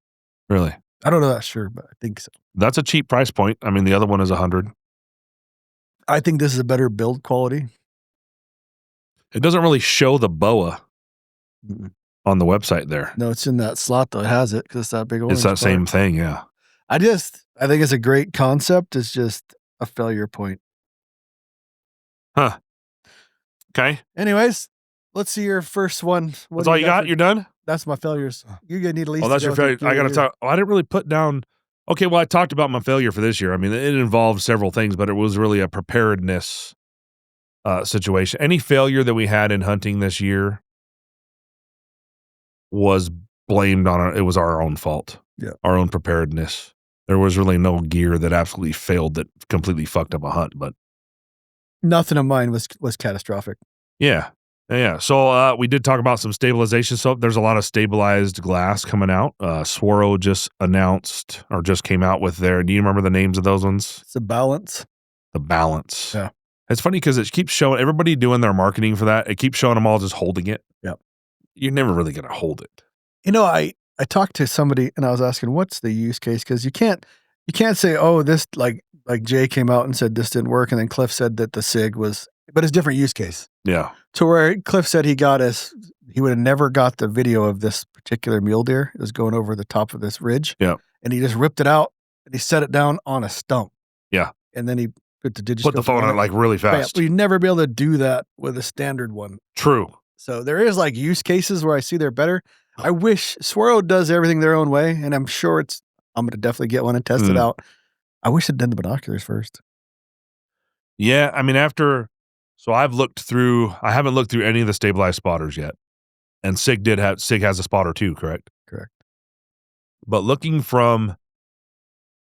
Really? I don't know that sure, but I think so. That's a cheap price point. I mean, the other one is 100. I think this is a better build quality. It doesn't really show the BOA on the website there. No, it's in that slot that has it because it's that big orange. It's that same thing, yeah. I think it's a great concept. It's just a failure point. Huh. Okay. Anyways, let's see your first one. That's all you got? You're done? That's my failures. You're going to need at least... Oh, that's your failure. I got to talk. I didn't really put down... Okay, well, I talked about my failure for this year. I mean, it involved several things, but it was really a preparedness situation. Any failure that we had in hunting this year was blamed on it was our own fault. Yeah. Our own preparedness. There was really no gear that absolutely failed that completely fucked up a hunt, but nothing of mine was catastrophic. Yeah. Yeah. So we did talk about some stabilization. So there's a lot of stabilized glass coming out. Swaro just announced or just came out with their, do you remember the names of those ones? It's a Balance. The Balance. Yeah. It's funny because it keeps showing everybody doing their marketing for that. It keeps showing them all just holding it. Yep. You're never really going to hold it. I talked to somebody and I was asking, what's the use case? Because you can't say, oh, this like Jay came out and said this didn't work. And then Cliff said that the SIG was, but it's a different use case. Yeah. To where Cliff said he would have never got the video of this particular mule deer. It was going over the top of this ridge. Yeah. And he just ripped it out and he set it down on a stump. Yeah. And then he put the phone on it like really fast. But you'd never be able to do that with a standard one. True. So there is like use cases where I see they're better. I wish Swaro does everything their own way, and I'm sure I'm going to definitely get one and test it out. I wish it'd done the binoculars first. Yeah, I mean, so I haven't looked through any of the stabilized spotters yet. And SIG has a spotter too, correct? Correct. But looking from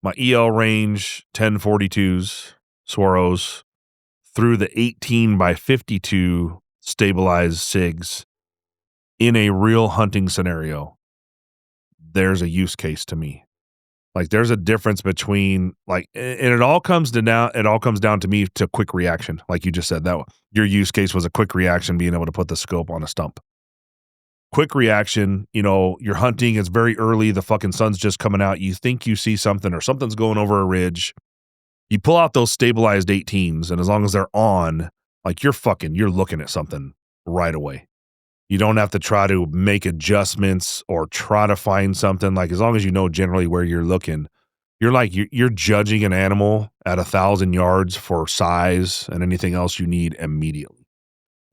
my EL range 1042s, Swaros, through the 18x52 stabilized SIGs, in a real hunting scenario, there's a use case to me. Like there's a difference between and it all comes down to me to quick reaction. Like you just said, that your use case was a quick reaction, being able to put the scope on a stump. Quick reaction, you're hunting, it's very early, the fucking sun's just coming out, you think you see something or something's going over a ridge. You pull out those stabilized 18s, and as long as they're on, like you're looking at something right away. You don't have to try to make adjustments or try to find something. Like as long as you know generally where you're looking, you're judging an animal at 1,000 yards for size and anything else you need immediately.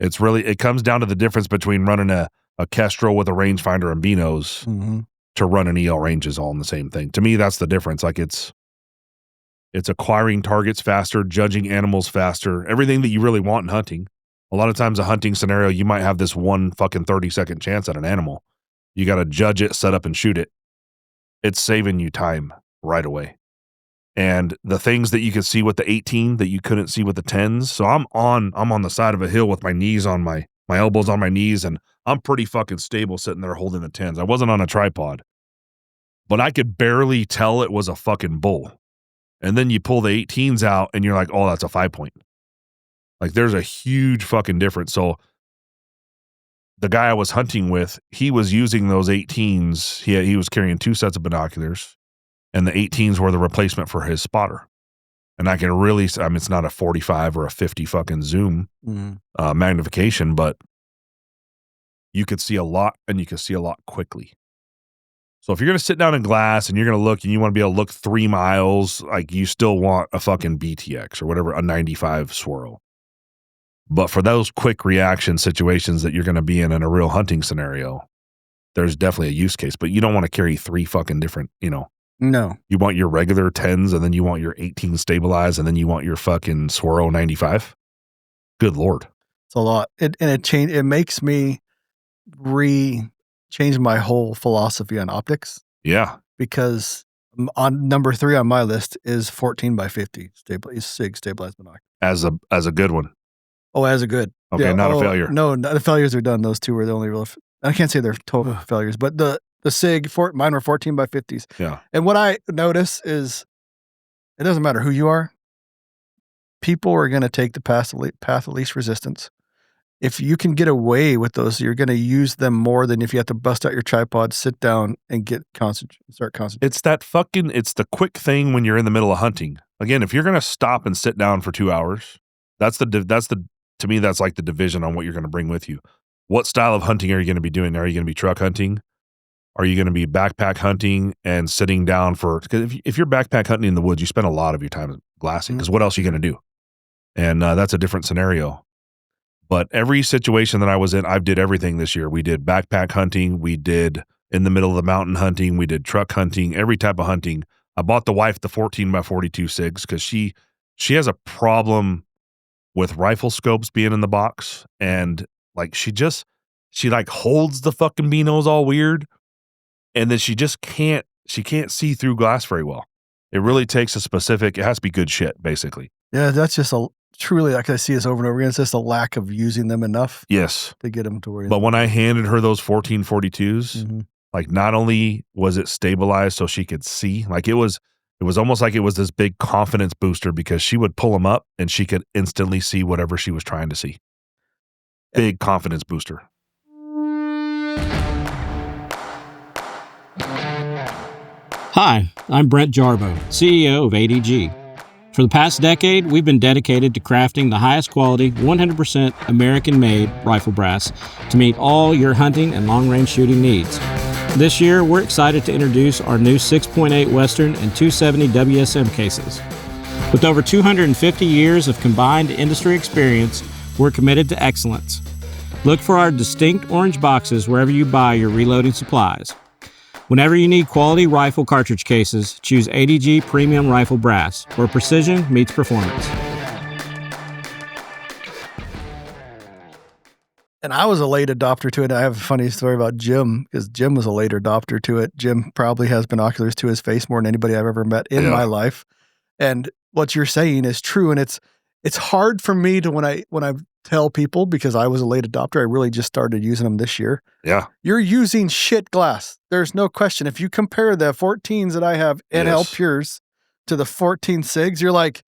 It comes down to the difference between running a Kestrel with a rangefinder and binos to run an EL range is all in the same thing. To me, that's the difference. Like it's acquiring targets faster, judging animals faster, everything that you really want in hunting. A lot of times a hunting scenario, you might have this one fucking 30-second chance at an animal. You got to judge it, set up, and shoot it. It's saving you time right away. And the things that you could see with the 18 that you couldn't see with the 10s. So I'm on the side of a hill with my knees on my elbows on my knees, and I'm pretty fucking stable sitting there holding the 10s. I wasn't on a tripod, but I could barely tell it was a fucking bull. And then you pull the 18s out and you're like, oh, that's a 5-point. Like there's a huge fucking difference. So the guy I was hunting with, he was using those 18s. He was carrying 2 sets of binoculars, and the 18s were the replacement for his spotter. And I can really, it's not a 45 or a 50 fucking zoom magnification, but you could see a lot, and you could see a lot quickly. So if you're going to sit down in glass and you're going to look and you want to be able to look 3 miles, like you still want a fucking BTX or whatever, a 95 swirl. But for those quick reaction situations that you're going to be in a real hunting scenario, there's definitely a use case. But you don't want to carry 3 fucking different, No. You want your regular 10s and then you want your 18 stabilized and then you want your fucking swirl 95. Good Lord. It's a lot. It makes me change my whole philosophy on optics. Yeah. Because on number 3 on my list is 14 by 50 SIG stabilized binocular. As a good one. Oh, as a good. Okay, not a failure. No, the failures are done. Those 2 were the only real. I can't say they're total failures, but the SIG, mine were 14 by 50s. Yeah. And what I notice is it doesn't matter who you are. People are going to take the path of least resistance. If you can get away with those, you're going to use them more than if you have to bust out your tripod, sit down, and start concentrating. It's the quick thing when you're in the middle of hunting. Again, if you're going to stop and sit down for 2 hours, to me, that's like the division on what you're going to bring with you. What style of hunting are you going to be doing? Are you going to be truck hunting? Are you going to be backpack hunting and sitting down because if you're backpack hunting in the woods, you spend a lot of your time glassing because what else are you going to do? And that's a different scenario. But every situation that I was in, I did everything this year. We did backpack hunting. We did in the middle of the mountain hunting. We did truck hunting, every type of hunting. I bought the wife the 14 by 42 SIGs because she has a problem with rifle scopes being in the box. And like, she like holds the fucking binos all weird. And then she can't see through glass very well. It really takes it has to be good shit, basically. Yeah, that's just truly, like I see this over and over again, it's just a lack of using them enough. Yes. To get them to where. But when I handed her those 1442s, like not only was it stabilized so she could see, like it was almost like it was this big confidence booster because she would pull them up and she could instantly see whatever she was trying to see. Big confidence booster. Hi, I'm Brent Jarbo, CEO of ADG. For the past decade, we've been dedicated to crafting the highest quality, 100% American-made rifle brass to meet all your hunting and long-range shooting needs. This year, we're excited to introduce our new 6.8 Western and 270 WSM cases. With over 250 years of combined industry experience, we're committed to excellence. Look for our distinct orange boxes wherever you buy your reloading supplies. Whenever you need quality rifle cartridge cases, choose ADG Premium Rifle Brass, where precision meets performance. And I was a late adopter to it. I have a funny story about Jim, because Jim was a later adopter to it. Jim probably has binoculars to his face more than anybody I've ever met in my life. And what you're saying is true. And it's hard for me to when I tell people, because I was a late adopter, I really just started using them this year. Yeah. You're using shit glass. There's no question. If you compare the 14s that I have NL Pures to the 14 SIGs, you're like,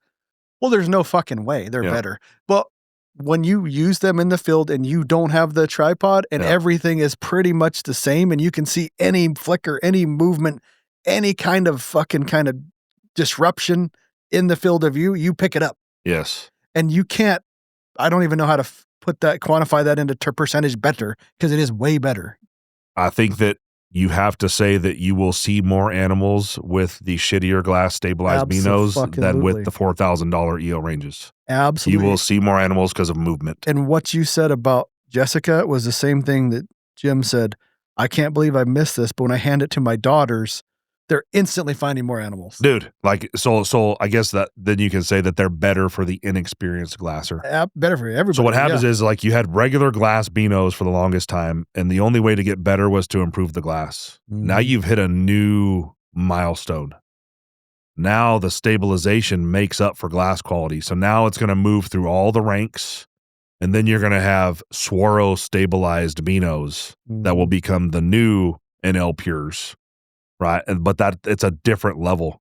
well, there's no fucking way they're better. But when you use them in the field and you don't have the tripod and everything is pretty much the same and you can see any flicker, any movement, any kind of disruption in the field of view, you pick it up. Yes. And you can't, I don't even know how to quantify that into percentage better, because it is way better. I think that you have to say that you will see more animals with the shittier glass stabilized binos than with the $4,000 EO ranges. Absolutely. You will see more animals because of movement. And what you said about Jessica was the same thing that Jim said. I can't believe I missed this, but when I hand it to my daughters, they're instantly finding more animals. Dude, like, so I guess that then you can say that they're better for the inexperienced glasser. Better for everybody. So what happens is, like, you had regular glass binos for the longest time, and the only way to get better was to improve the glass. Now you've hit a new milestone. Now the stabilization makes up for glass quality. So now it's going to move through all the ranks, and then you're going to have Swaro stabilized binos that will become the new NL Pures. Right. But it's a different level.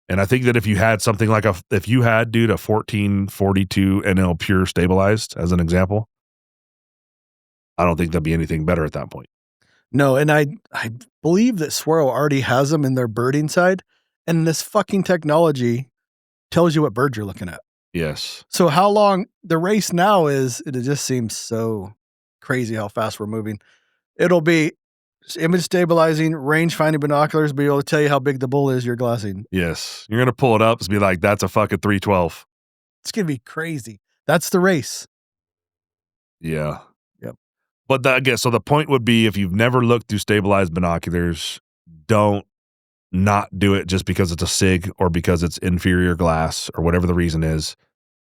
And I think that if you had something like a 1442 NL Pure stabilized as an example, I don't think there'd be anything better at that point. No. And I believe that Swaro already has them in their birding side. And this fucking technology tells you what bird you're looking at. Yes. So how long the race now is, it just seems so crazy how fast we're moving. It'll be Just image stabilizing, range finding binoculars, be able to tell you how big the bull is you're glassing. Yes. You're going to pull it up and be like, that's a fucking 312. It's going to be crazy. That's the race. Yeah. Yep. But I guess, so the point would be, if you've never looked through stabilized binoculars, don't not do it just because it's a SIG or because it's inferior glass or whatever the reason is.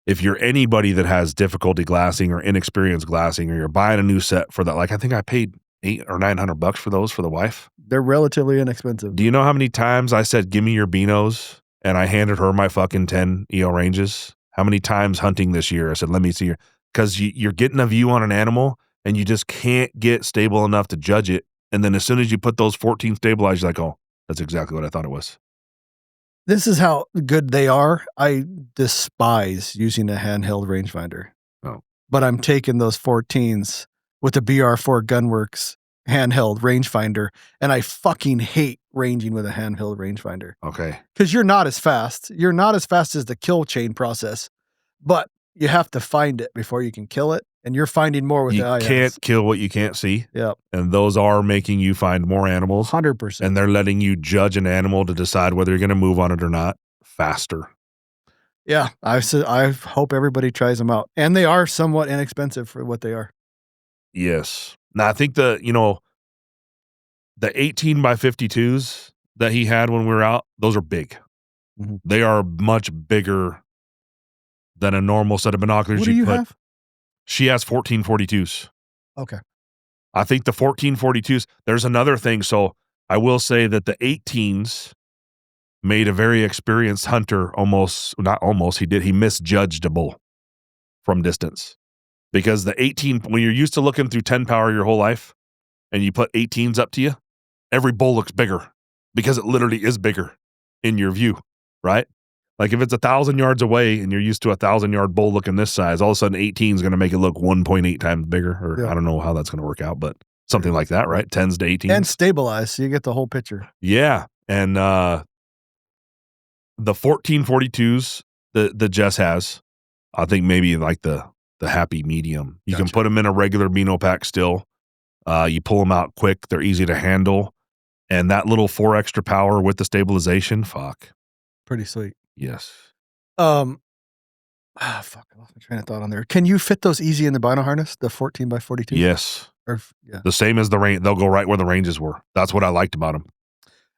If you're anybody that has difficulty glassing or inexperienced glassing, or you're buying a new set for that, like I think I paid $800 or $900 for those for the wife. They're relatively inexpensive. Do you know how many times I said, give me your binos, and I handed her my fucking 10 EO ranges? How many times hunting this year I said, let me see your, because you're getting a view on an animal and you just can't get stable enough to judge it. And then as soon as you put those 14 stabilizers, you're like, oh, that's exactly what I thought it was. This is how good they are. I despise using a handheld rangefinder. Oh. But I'm taking those 14s with the BR4 Gunworks handheld rangefinder, and I fucking hate ranging with a handheld rangefinder. Okay. Because you're not as fast. You're not as fast as the kill chain process, but you have to find it before you can kill it, and you're finding more with the IS. You can't kill what you can't see. Yeah. And those are making you find more animals. 100%. And they're letting you judge an animal to decide whether you're going to move on it or not faster. Yeah. I hope everybody tries them out. And they are somewhat inexpensive for what they are. Yes. Now, I think the 18 by 52s that he had when we were out, those are big. Mm-hmm. They are much bigger than a normal set of binoculars. What do you have? She has 1442s. Okay. I think the 1442s, there's another thing. So I will say that the 18s made a very experienced hunter he misjudged a bull from distance. Because the 18, when you're used to looking through 10 power your whole life and you put 18s up to you, every bull looks bigger because it literally is bigger in your view, right? Like if it's 1,000 yards away and you're used to a 1,000-yard bull looking this size, all of a sudden 18 is going to make it look 1.8 times bigger. Or I don't know how that's going to work out, but something like that, right? 10s to 18s. And stabilized, so you get the whole picture. Yeah. And the 1442s that Jess has, I think maybe like the happy medium. You can put them in a regular Beano pack still. You pull them out quick. They're easy to handle. And that little 4 extra power with the stabilization, fuck. Pretty sweet. Yes. Fuck, I lost my train of thought on there. Can you fit those easy in the bino harness, the 14 by 42? Yes. Yeah. The same as the range. They'll go right where the ranges were. That's what I liked about them.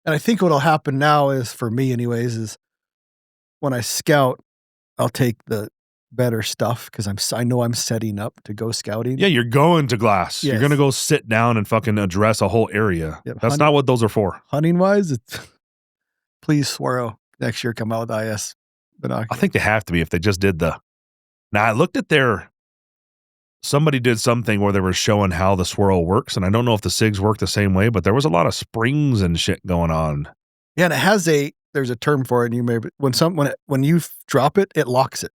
And I think what'll happen now is, for me anyways, is when I scout, I'll take the better stuff because I know I'm setting up to go scouting. Yeah, you're going to glass. Yes. You're going to go sit down and fucking address a whole area. Yep. That's not what those are for. Hunting wise, please, Swaro, next year come out with IS binoculars. I think they have to be if they just did the. Now I looked at somebody did something where they were showing how the swirl works, and I don't know if the SIGs work the same way, but there was a lot of springs and shit going on. Yeah, and it has there's a term for it, and you may when you drop it, it locks it.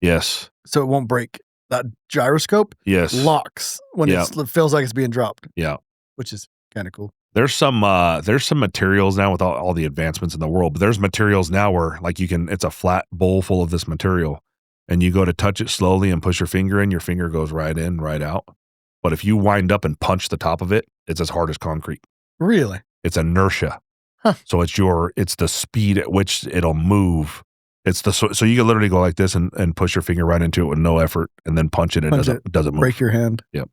Yes. So it won't break. That gyroscope locks when it feels like it's being dropped. Yeah. Which is kind of cool. There's some materials now with all the advancements in the world, but there's materials now where like it's a flat bowl full of this material and you go to touch it slowly and push your finger in, your finger goes right in, right out. But if you wind up and punch the top of it, it's as hard as concrete. Really? It's inertia. Huh. So it's the speed at which it'll move. So you can literally go like this and push your finger right into it with no effort and then punch it and it doesn't move. Break your hand. Yep.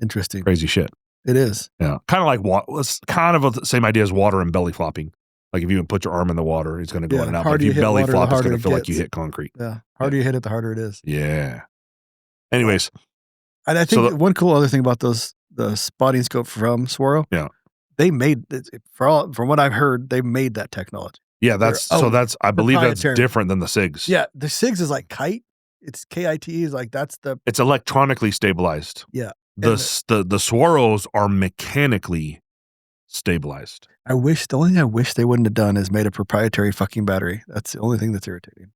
Interesting. Crazy shit. It is. Yeah. Kind of like it's kind of the same idea as water and belly flopping. Like if you put your arm in the water, it's going to go in and out. But if you belly flop, it's going to feel like you hit concrete. Yeah. The harder you hit it, the harder it is. Yeah. Anyways. And I think one cool other thing about the spotting scope from Swaro. Yeah. They made, from what I've heard, they made that technology. Yeah, I believe that's different than the SIGs. Yeah, the SIGs is like kite. It's KITE is like it's electronically stabilized. Yeah. The Swaros are mechanically stabilized. The only thing I wish they wouldn't have done is made a proprietary fucking battery. That's the only thing that's irritating.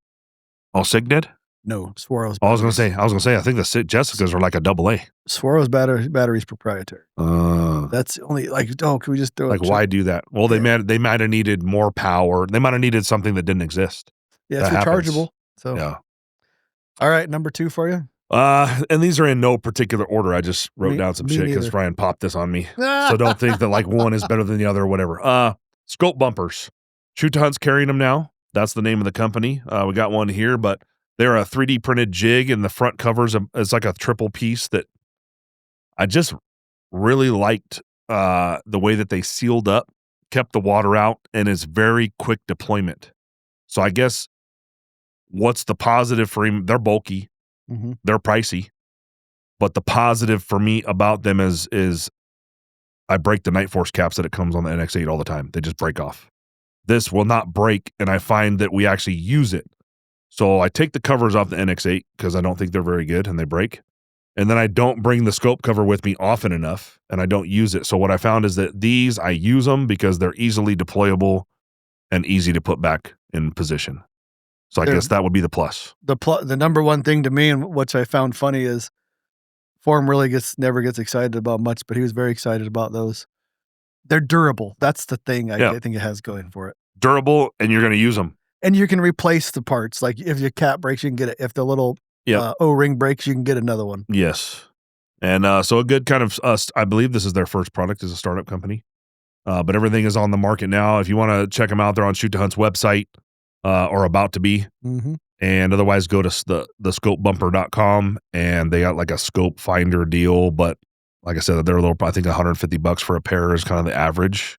Oh, SIG did? No, Swaro's. I was gonna say, I think the Jessicas are like a AA. Swaro's battery's proprietary. That's only can we just throw why do that? Well, they might have needed more power. They might have needed something that didn't exist. Yeah, it's rechargeable. So yeah. All right, number 2 for you. And these are in no particular order. I just wrote down some shit because Ryan popped this on me. So don't think that like one is better than the other or whatever. Scope bumpers. Shoot to Hunt's carrying them now. That's the name of the company. We got one here, but they're a 3D printed jig, and the front covers it's like a triple piece that I just really liked the way that they sealed up, kept the water out, and is very quick deployment. So I guess what's the positive for him? They're bulky. Mm-hmm. They're pricey, but the positive for me about them is I break the Night Force caps that it comes on the NX8 all the time. They just break off. This will not break, and I find that we actually use it. So I take the covers off the NX8 because I don't think they're very good and they break. And then I don't bring the scope cover with me often enough, and I don't use it. So what I found is that these, I use them because they're easily deployable and easy to put back in position. So I guess that would be the plus. The number one thing to me, and which I found funny, is Form really never gets excited about much, but he was very excited about those. They're durable. That's the thing I think it has going for it. Durable, and you're going to use them. And you can replace the parts. Like if your cap breaks, you can get it. If the little O-ring breaks, you can get another one. Yes. And so a good kind of, I believe this is their first product as a startup company. But everything is on the market now. If you want to check them out, they're on Shoot to Hunt's website. Or about to be. Mm-hmm. And otherwise go to the scopebumper.com, and they got like a scope finder deal. But like I said, they're a little, I think $150 for a pair is kind of the average.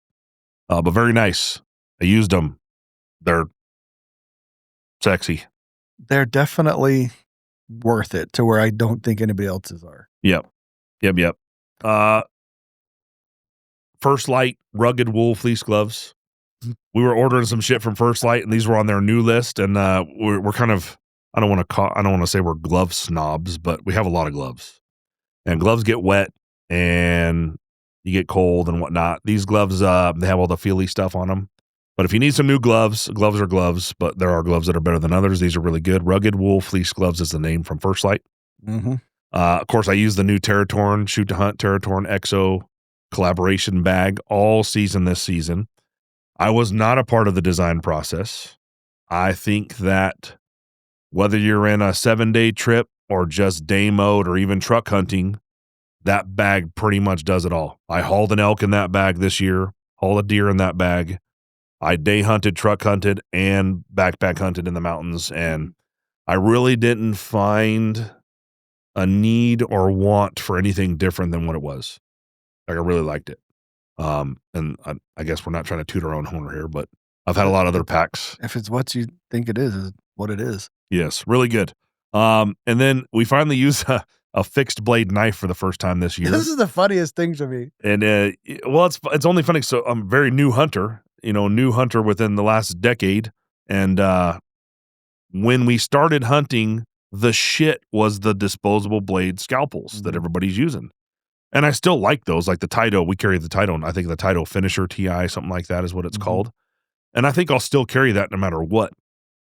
But very nice. I used them. They're sexy. They're definitely worth it to where I don't think anybody else's are. Yep. First Light rugged wool fleece gloves. We were ordering some shit from First Light, and these were on their new list. And we're kind of, I don't want to say we're glove snobs, but we have a lot of gloves, and gloves get wet and you get cold and whatnot. These gloves, they have all the feely stuff on them. But if you need some new gloves are gloves, but there are gloves that are better than others. These are really good. Rugged wool fleece gloves is the name from First Light. Mm-hmm. Of course, I use the new Terratorn Shoot to Hunt Terratorn EXO collaboration bag all season this season. I was not a part of the design process. I think that whether you're in a 7-day trip or just day mode or even truck hunting, that bag pretty much does it all. I hauled an elk in that bag this year, hauled a deer in that bag. I day hunted, truck hunted, and backpack hunted in the mountains, and I really didn't find a need or want for anything different than what it was. Like I really liked it. And I guess we're not trying to toot our own horn here, but I've had a lot of other packs. If it's what you think it is what it is. Yes, really good. And then we finally used a fixed blade knife for the first time this year. This is the funniest thing to me. And well, it's only funny. So I'm a very new hunter, new hunter within the last decade. And when we started hunting, the shit was the disposable blade scalpels that everybody's using. And I still like those, like the Taito. We carry the Taito, I think the Taito Finisher TI, something like that is what it's called. And I think I'll still carry that no matter what.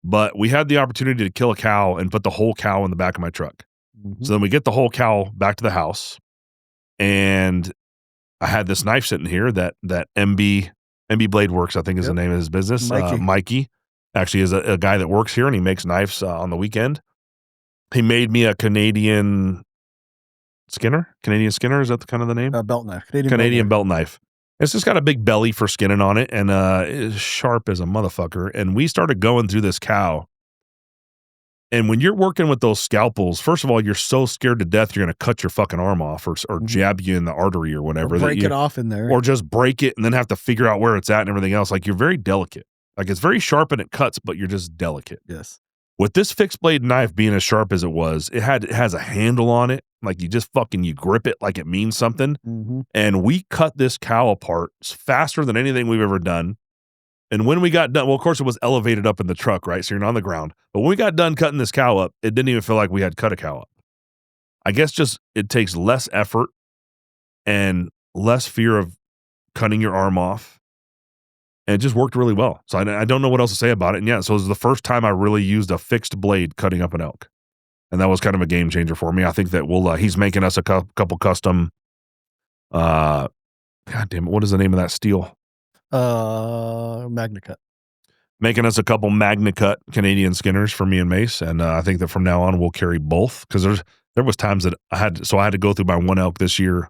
But we had the opportunity to kill a cow and put the whole cow in the back of my truck. So then we get the whole cow back to the house. And I had this knife sitting here that MB Blade Works, I think is the name of his business. Mikey actually is a guy that works here, and he makes knives on the weekend. He made me a Canadian Skinner, is that the name? Belt knife. Canadian belt knife. It's just got a big belly for skinning on it, and it's sharp as a motherfucker. And we started going through this cow. And when you're working with those scalpels, first of all, you're so scared to death you're going to cut your fucking arm off or jab you in the artery or whatever. Or break it off in there. Or just break it and then have to figure out where it's at and everything else. Like you're very delicate. Like it's very sharp and it cuts, but you're just delicate. Yes. With this fixed blade knife being as sharp as it was, it has a handle on it. Like you just you grip it like it means something. And we cut this cow apart faster than anything we've ever done. And when we got done, well, of course it was elevated up in the truck, right? So you're not on the ground. But when we got done cutting this cow up, it didn't even feel like we had cut a cow up. I guess just it takes less effort and less fear of cutting your arm off. And it just worked really well. So I don't know what else to say about it. And yeah, so it was the first time I really used a fixed blade cutting up an elk. And that was kind of a game changer for me. I think that he's making us a couple custom, God damn it, what is the name of that steel? MagnaCut. Making us a couple MagnaCut Canadian Skinners for me and Mace. And I think that from now on we'll carry both because There was times that I had to go through my one elk this year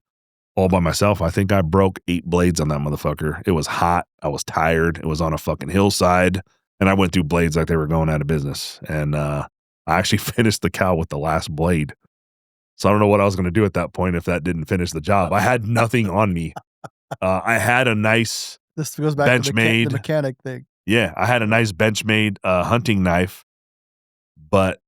all by myself. I think I broke 8 blades on that motherfucker. It was hot. I was tired. It was on a fucking hillside. And I went through blades like they were going out of business. And I actually finished the cow with the last blade. So I don't know what I was going to do at that point if that didn't finish the job. I had nothing on me. I had a nice this goes back to the mechanic thing. Yeah, I had a nice Benchmade hunting knife, but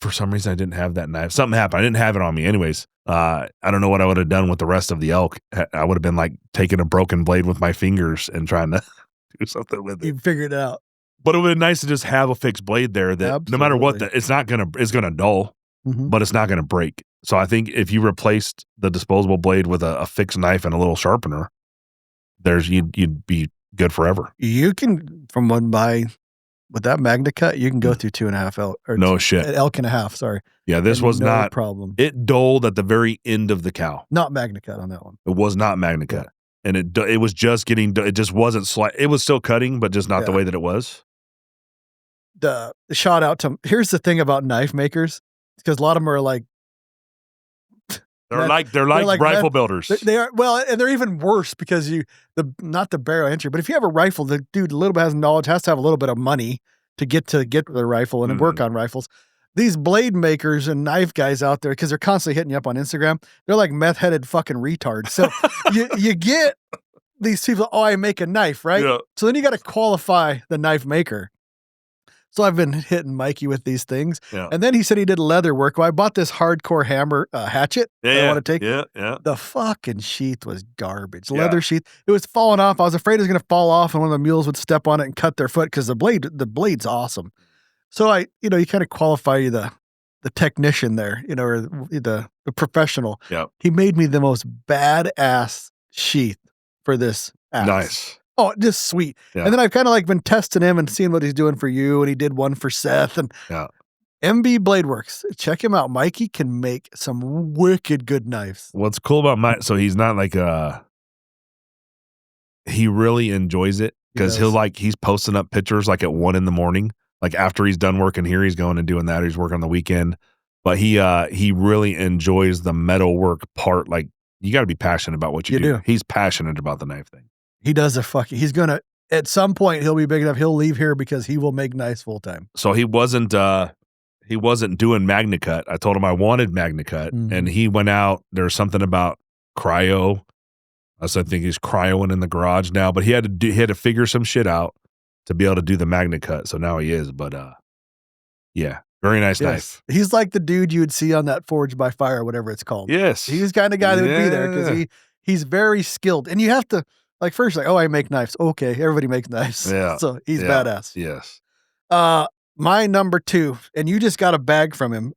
for some reason I didn't have that knife. Something happened. I didn't have it on me. Anyways, I don't know what I would have done with the rest of the elk. I would have been like taking a broken blade with my fingers and trying to do something with it. You figured it out. But it would have been nice to just have a fixed blade there that Absolutely. No matter what, it's going to dull, but it's not going to break. So I think if you replaced the disposable blade with a fixed knife and a little sharpener, you'd be good forever. You can, from one by, with that Magna Cut, you can go through 2.5 elk. Or no shit. Elk and a half, sorry. Yeah, this was no not problem. It dulled at the very end of the cow. Not Magna Cut on that one. It was not Magna Cut. And it was just getting, it just wasn't it was still cutting, but just not the way that it was. The shout out to, here's the thing about knife makers, because a lot of them are like, They're like rifle builders. They are, well, and they're even worse because not the barrel entry, but if you have a rifle, the dude a little bit has knowledge, has to have a little bit of money to get the rifle and work on rifles. These blade makers and knife guys out there, because they're constantly hitting you up on Instagram, they're like meth-headed fucking retards. So you get these people, I make a knife, right? Yeah. So then you got to qualify the knife maker. So I've been hitting Mikey with these things. Yeah. And then he said he did leather work. Well, I bought this hardcore hammer hatchet. I want to take. Yeah. The fucking sheath was garbage. Leather sheath. It was falling off. I was afraid it was going to fall off and one of the mules would step on it and cut their foot because the blade's awesome. So you kind of qualify the technician there, or the professional. Yeah. He made me the most badass sheath for this axe. Nice. Oh, just sweet. Yeah. And then I've kind of like been testing him and seeing what he's doing for you. And he did one for Seth and MB Blade Works. Check him out. Mikey can make some wicked good knives. What's cool about Mike, so he's not like he really enjoys it because he's posting up pictures like at 1 a.m, like after he's done working here, he's going and doing that. He's working on the weekend, but he really enjoys the metal work part. Like you got to be passionate about what you do. He's passionate about the knife thing. He does he's going to, at some point he'll be big enough. He'll leave here because he will make knives full time. So he wasn't doing Magna Cut. I told him I wanted Magna Cut and he went out. There's something about cryo. I think he's cryoing in the garage now, but he had to figure some shit out to be able to do the Magna Cut. So now he is, but yeah, very nice knife. He's like the dude you would see on that Forged by Fire, whatever it's called. Yes. He's the kind of guy that would be there because he's very skilled. And you have to, like, first, I make knives. Okay, everybody makes knives. Yeah. So he's badass. Yes. My number 2, and you just got a bag from him.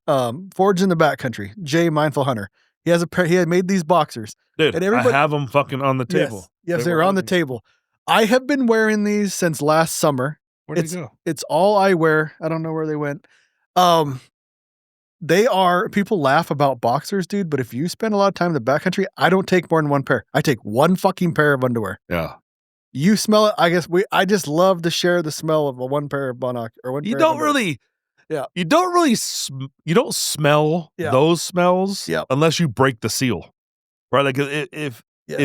Forged in the Backcountry, Jay Mindful Hunter. He had made these boxers. Dude, and I have them fucking on the table. Yes, they're on the table. I have been wearing these since last summer. Where did they go? It's all I wear. I don't know where they went. People laugh about boxers, dude, but if you spend a lot of time in the backcountry, I don't take more than one pair. I take one fucking pair of underwear. Yeah. You smell it. I guess I just love to share the smell of one pair of Bonock or one pair of underwear. You don't smell those smells unless you break the seal. Right? Like if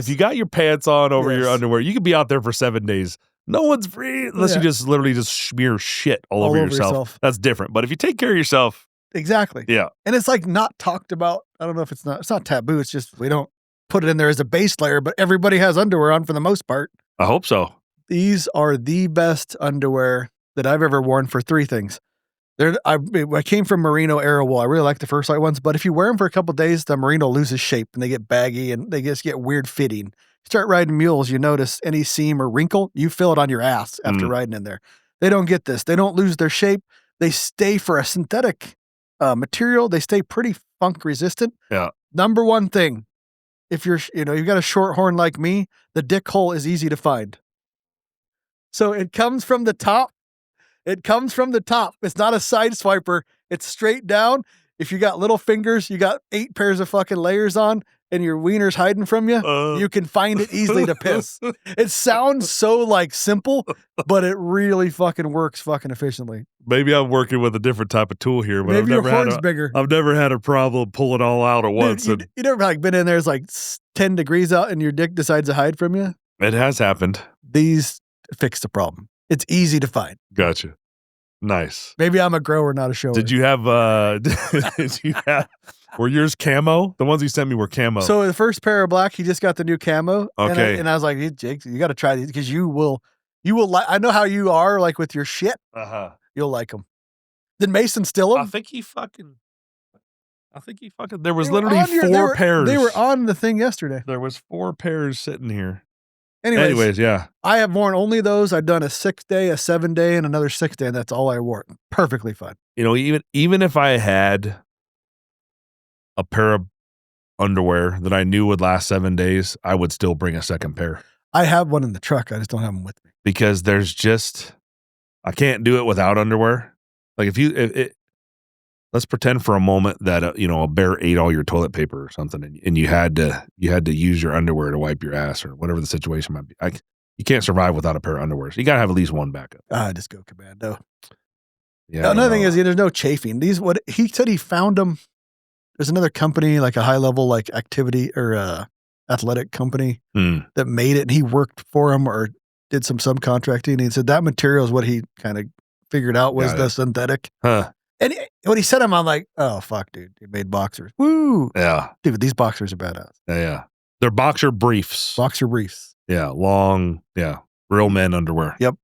you got your pants on over your underwear, you could be out there for 7 days. No one's free unless you just literally just smear shit all over yourself. That's different. But if you take care of yourself. Exactly. Yeah. And it's like not talked about. I don't know if it's not taboo. It's just, we don't put it in there as a base layer, but everybody has underwear on for the most part. I hope so. These are the best underwear that I've ever worn for 3 things. I came from merino Aerowool. I really like the First Light ones, but if you wear them for a couple of days, the merino loses shape and they get baggy and they just get weird fitting. Start riding mules, you notice any seam or wrinkle, you feel it on your ass after riding in there. They don't get this. They don't lose their shape. They stay for a synthetic material. They stay pretty funk resistant. Yeah. Number one thing, if you've got a short horn like me, the dick hole is easy to find. So it comes from the top. It's not a side swiper. It's straight down. If you got little fingers, you got 8 pairs of fucking layers on, and your wiener's hiding from you, you can find it easily to piss. It sounds so like simple, but it really fucking works fucking efficiently. Maybe I'm working with a different type of tool here, but maybe your horn's bigger. I've never had a problem pulling all out at once. You never like been in there, it's like 10 degrees out and your dick decides to hide from you? It has happened. These fix the problem. It's easy to find. Gotcha. Nice. Maybe I'm a grower, not a shower. Did you have were yours camo? The ones you sent me were camo. So the first pair are black. He just got the new camo. Okay. And I was like, hey, Jake, you got to try these because you will like, I know how you are like with your shit. You'll like them. Did Mason steal them? I think he fucking, there was literally four pairs. They were on the thing yesterday. There was 4 pairs sitting here. Anyways, yeah. I have worn only those. I've done a 6-day, a 7-day, and another 6-day, and that's all I wore. Perfectly fine. You know, even if I had a pair of underwear that I knew would last 7 days, I would still bring a second pair. I have one in the truck. I just don't have them with me. Because I can't do it without underwear. Like let's pretend for a moment that a bear ate all your toilet paper or something, and you had to use your underwear to wipe your ass or whatever the situation might be. You can't survive without a pair of underwear. So you gotta have at least one backup. Just go commando. Yeah. Another thing is there's no chafing. What he said he found them. There's another company, like a high level like activity or athletic company that made it, and he worked for him or did some subcontracting. And he said that material is what he kind of figured out was the synthetic. Huh. And when he said them, I'm like, oh, fuck, dude. He made boxers. Woo. Yeah. Dude, these boxers are badass. Yeah. They're boxer briefs. Boxer briefs. Yeah. Long. Yeah. Real men underwear. Yep.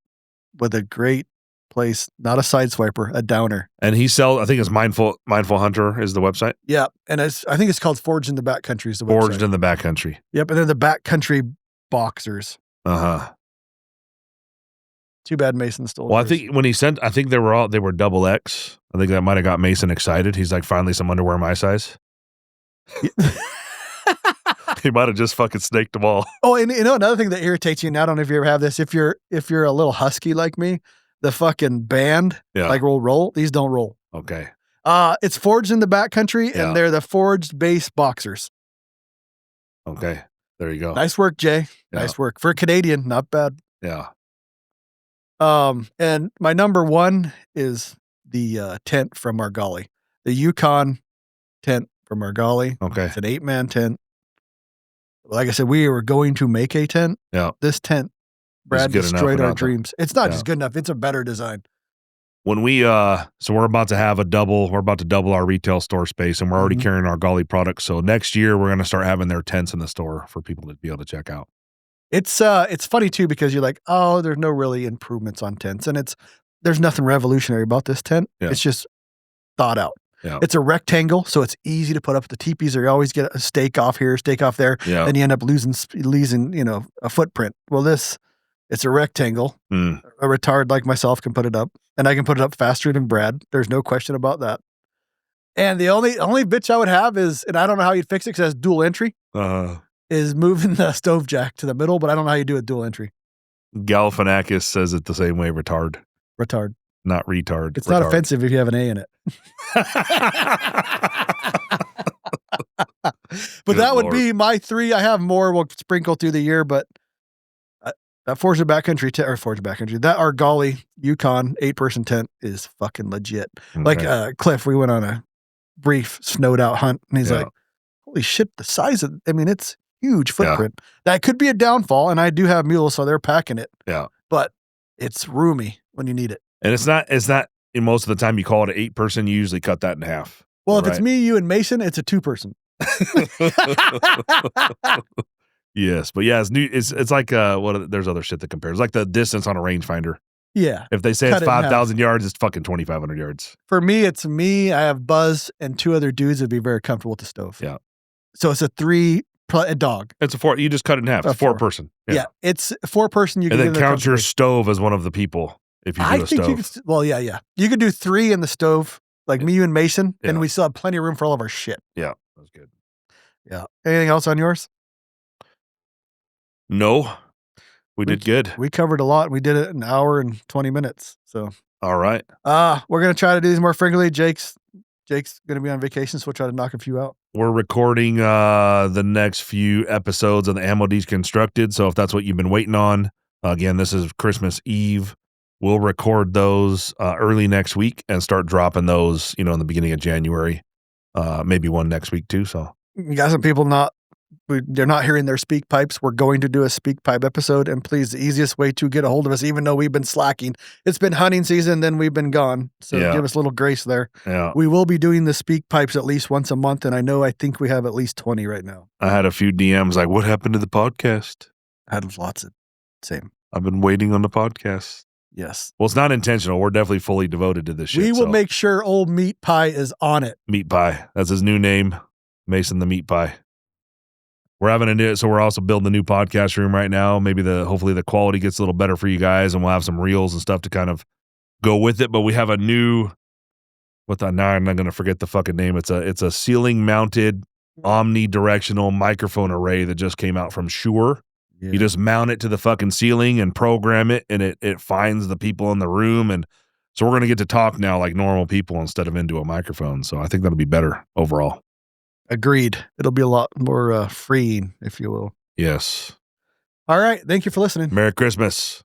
With a great place. Not a side swiper, a downer. And he sells, I think it's Mindful Hunter is the website. Yeah. And I think it's called Forged in the Backcountry is the website. Forged in the Backcountry. Yep. And they're the Backcountry boxers. Too bad Mason stole. Well, I think when he sent, I think they were double X. I think that might have got Mason excited. He's like, finally some underwear my size. He might have just fucking snaked them all. Oh, and another thing that irritates you, and I don't know if you ever have this, if you're a little husky like me, the fucking band, like will roll. These don't roll. Okay. It's Forged in the Backcountry, and they're the forged base boxers. Okay. There you go. Nice work, Jay. Yeah. Nice work. For a Canadian, not bad. Yeah. And my number one is the tent from Argali, the Yukon tent from Argali. Okay. It's an 8-man tent. Like I said, we were going to make a tent. Yeah. This tent, Brad destroyed our dreams. It's not just good enough. It's a better design. When we, so we're about to double our retail store space, and we're already carrying our Argali products. So next year we're going to start having their tents in the store for people to be able to check out. It's funny too, because you're like, oh, there's no really improvements on tents. And there's nothing revolutionary about this tent. Yeah. It's just thought out. Yeah. It's a rectangle, so it's easy to put up. The teepees are, you always get a stake off here, stake off there, and you end up losing, a footprint. Well, it's a rectangle. A retard like myself can put it up, and I can put it up faster than Brad. There's no question about that. And the only bitch I would have is, and I don't know how you'd fix it because it has dual entry, is moving the stove jack to the middle, but I don't know how you do a dual entry. Galifianakis says it the same way, retard. Retard. Not retard. It's not offensive if you have an A in it. But that would be my 3. I have more. We'll sprinkle through the year, but that Forged in the Backcountry that Argali Yukon 8-person tent is fucking legit. Okay. Like Cliff, we went on a brief snowed out hunt, and he's like, holy shit, the size of, it's huge footprint. That could be a downfall, and I do have mules, so they're packing it. Yeah. But it's roomy when you need it. And it's not, in most of the time you call it an 8-person, you usually cut that in half. Well, if it's me, you, and Mason, it's a 2-person. Yes, but yeah, it's new. It's like there's other shit that compares, like the distance on a rangefinder. Yeah. If they say it's 5,000 yards, it's fucking 2,500 yards. For me, it's me. I have Buzz and 2 other dudes that'd be very comfortable with the stove. Yeah. So it's a dog. It's a 4. You just cut it in half. It's 4-person. Yeah. It's a 4-person. You can and then count your stove as one of the people. If you do a stove. You could do 3 in the stove, like me, you, and Mason, and we still have plenty of room for all of our shit. Yeah, that's good. Yeah. Anything else on yours? No. We did good. We covered a lot. We did it in an hour and 20 minutes. So. All right. We're going to try to do these more frequently. Jake's Jake's going to be on vacation, so we'll try to knock a few out. We're recording the next few episodes of the Ammo Deconstructed. So if that's what you've been waiting on, again, this is Christmas Eve. We'll record those early next week and start dropping those, in the beginning of January. Maybe one next week too. So you got some people they're not hearing their speak pipes. We're going to do a speak pipe episode, and please, the easiest way to get a hold of us, even though we've been slacking, it's been hunting season, then we've been gone. So give us a little grace there. Yeah. We will be doing the speak pipes at least once a month, and I think we have at least 20 right now. I had a few DMs like, what happened to the podcast? I had lots of same. I've been waiting on the podcast. Yes. Well, it's not intentional. We're definitely fully devoted to this shit. We will make sure old Meat Pie is on it. Meat Pie. That's his new name. Mason the Meat Pie. We're having to do it, so we're also building a new podcast room right now. Maybe hopefully the quality gets a little better for you guys, and we'll have some reels and stuff to kind of go with it. But we have a new, now I'm not going to forget the fucking name. It's a ceiling mounted omnidirectional microphone array that just came out from Shure. Yeah. You just mount it to the fucking ceiling and program it, and it finds the people in the room. And so we're going to get to talk now like normal people instead of into a microphone. So I think that'll be better overall. Agreed. It'll be a lot more freeing, if you will. Yes. All right. Thank you for listening. Merry Christmas.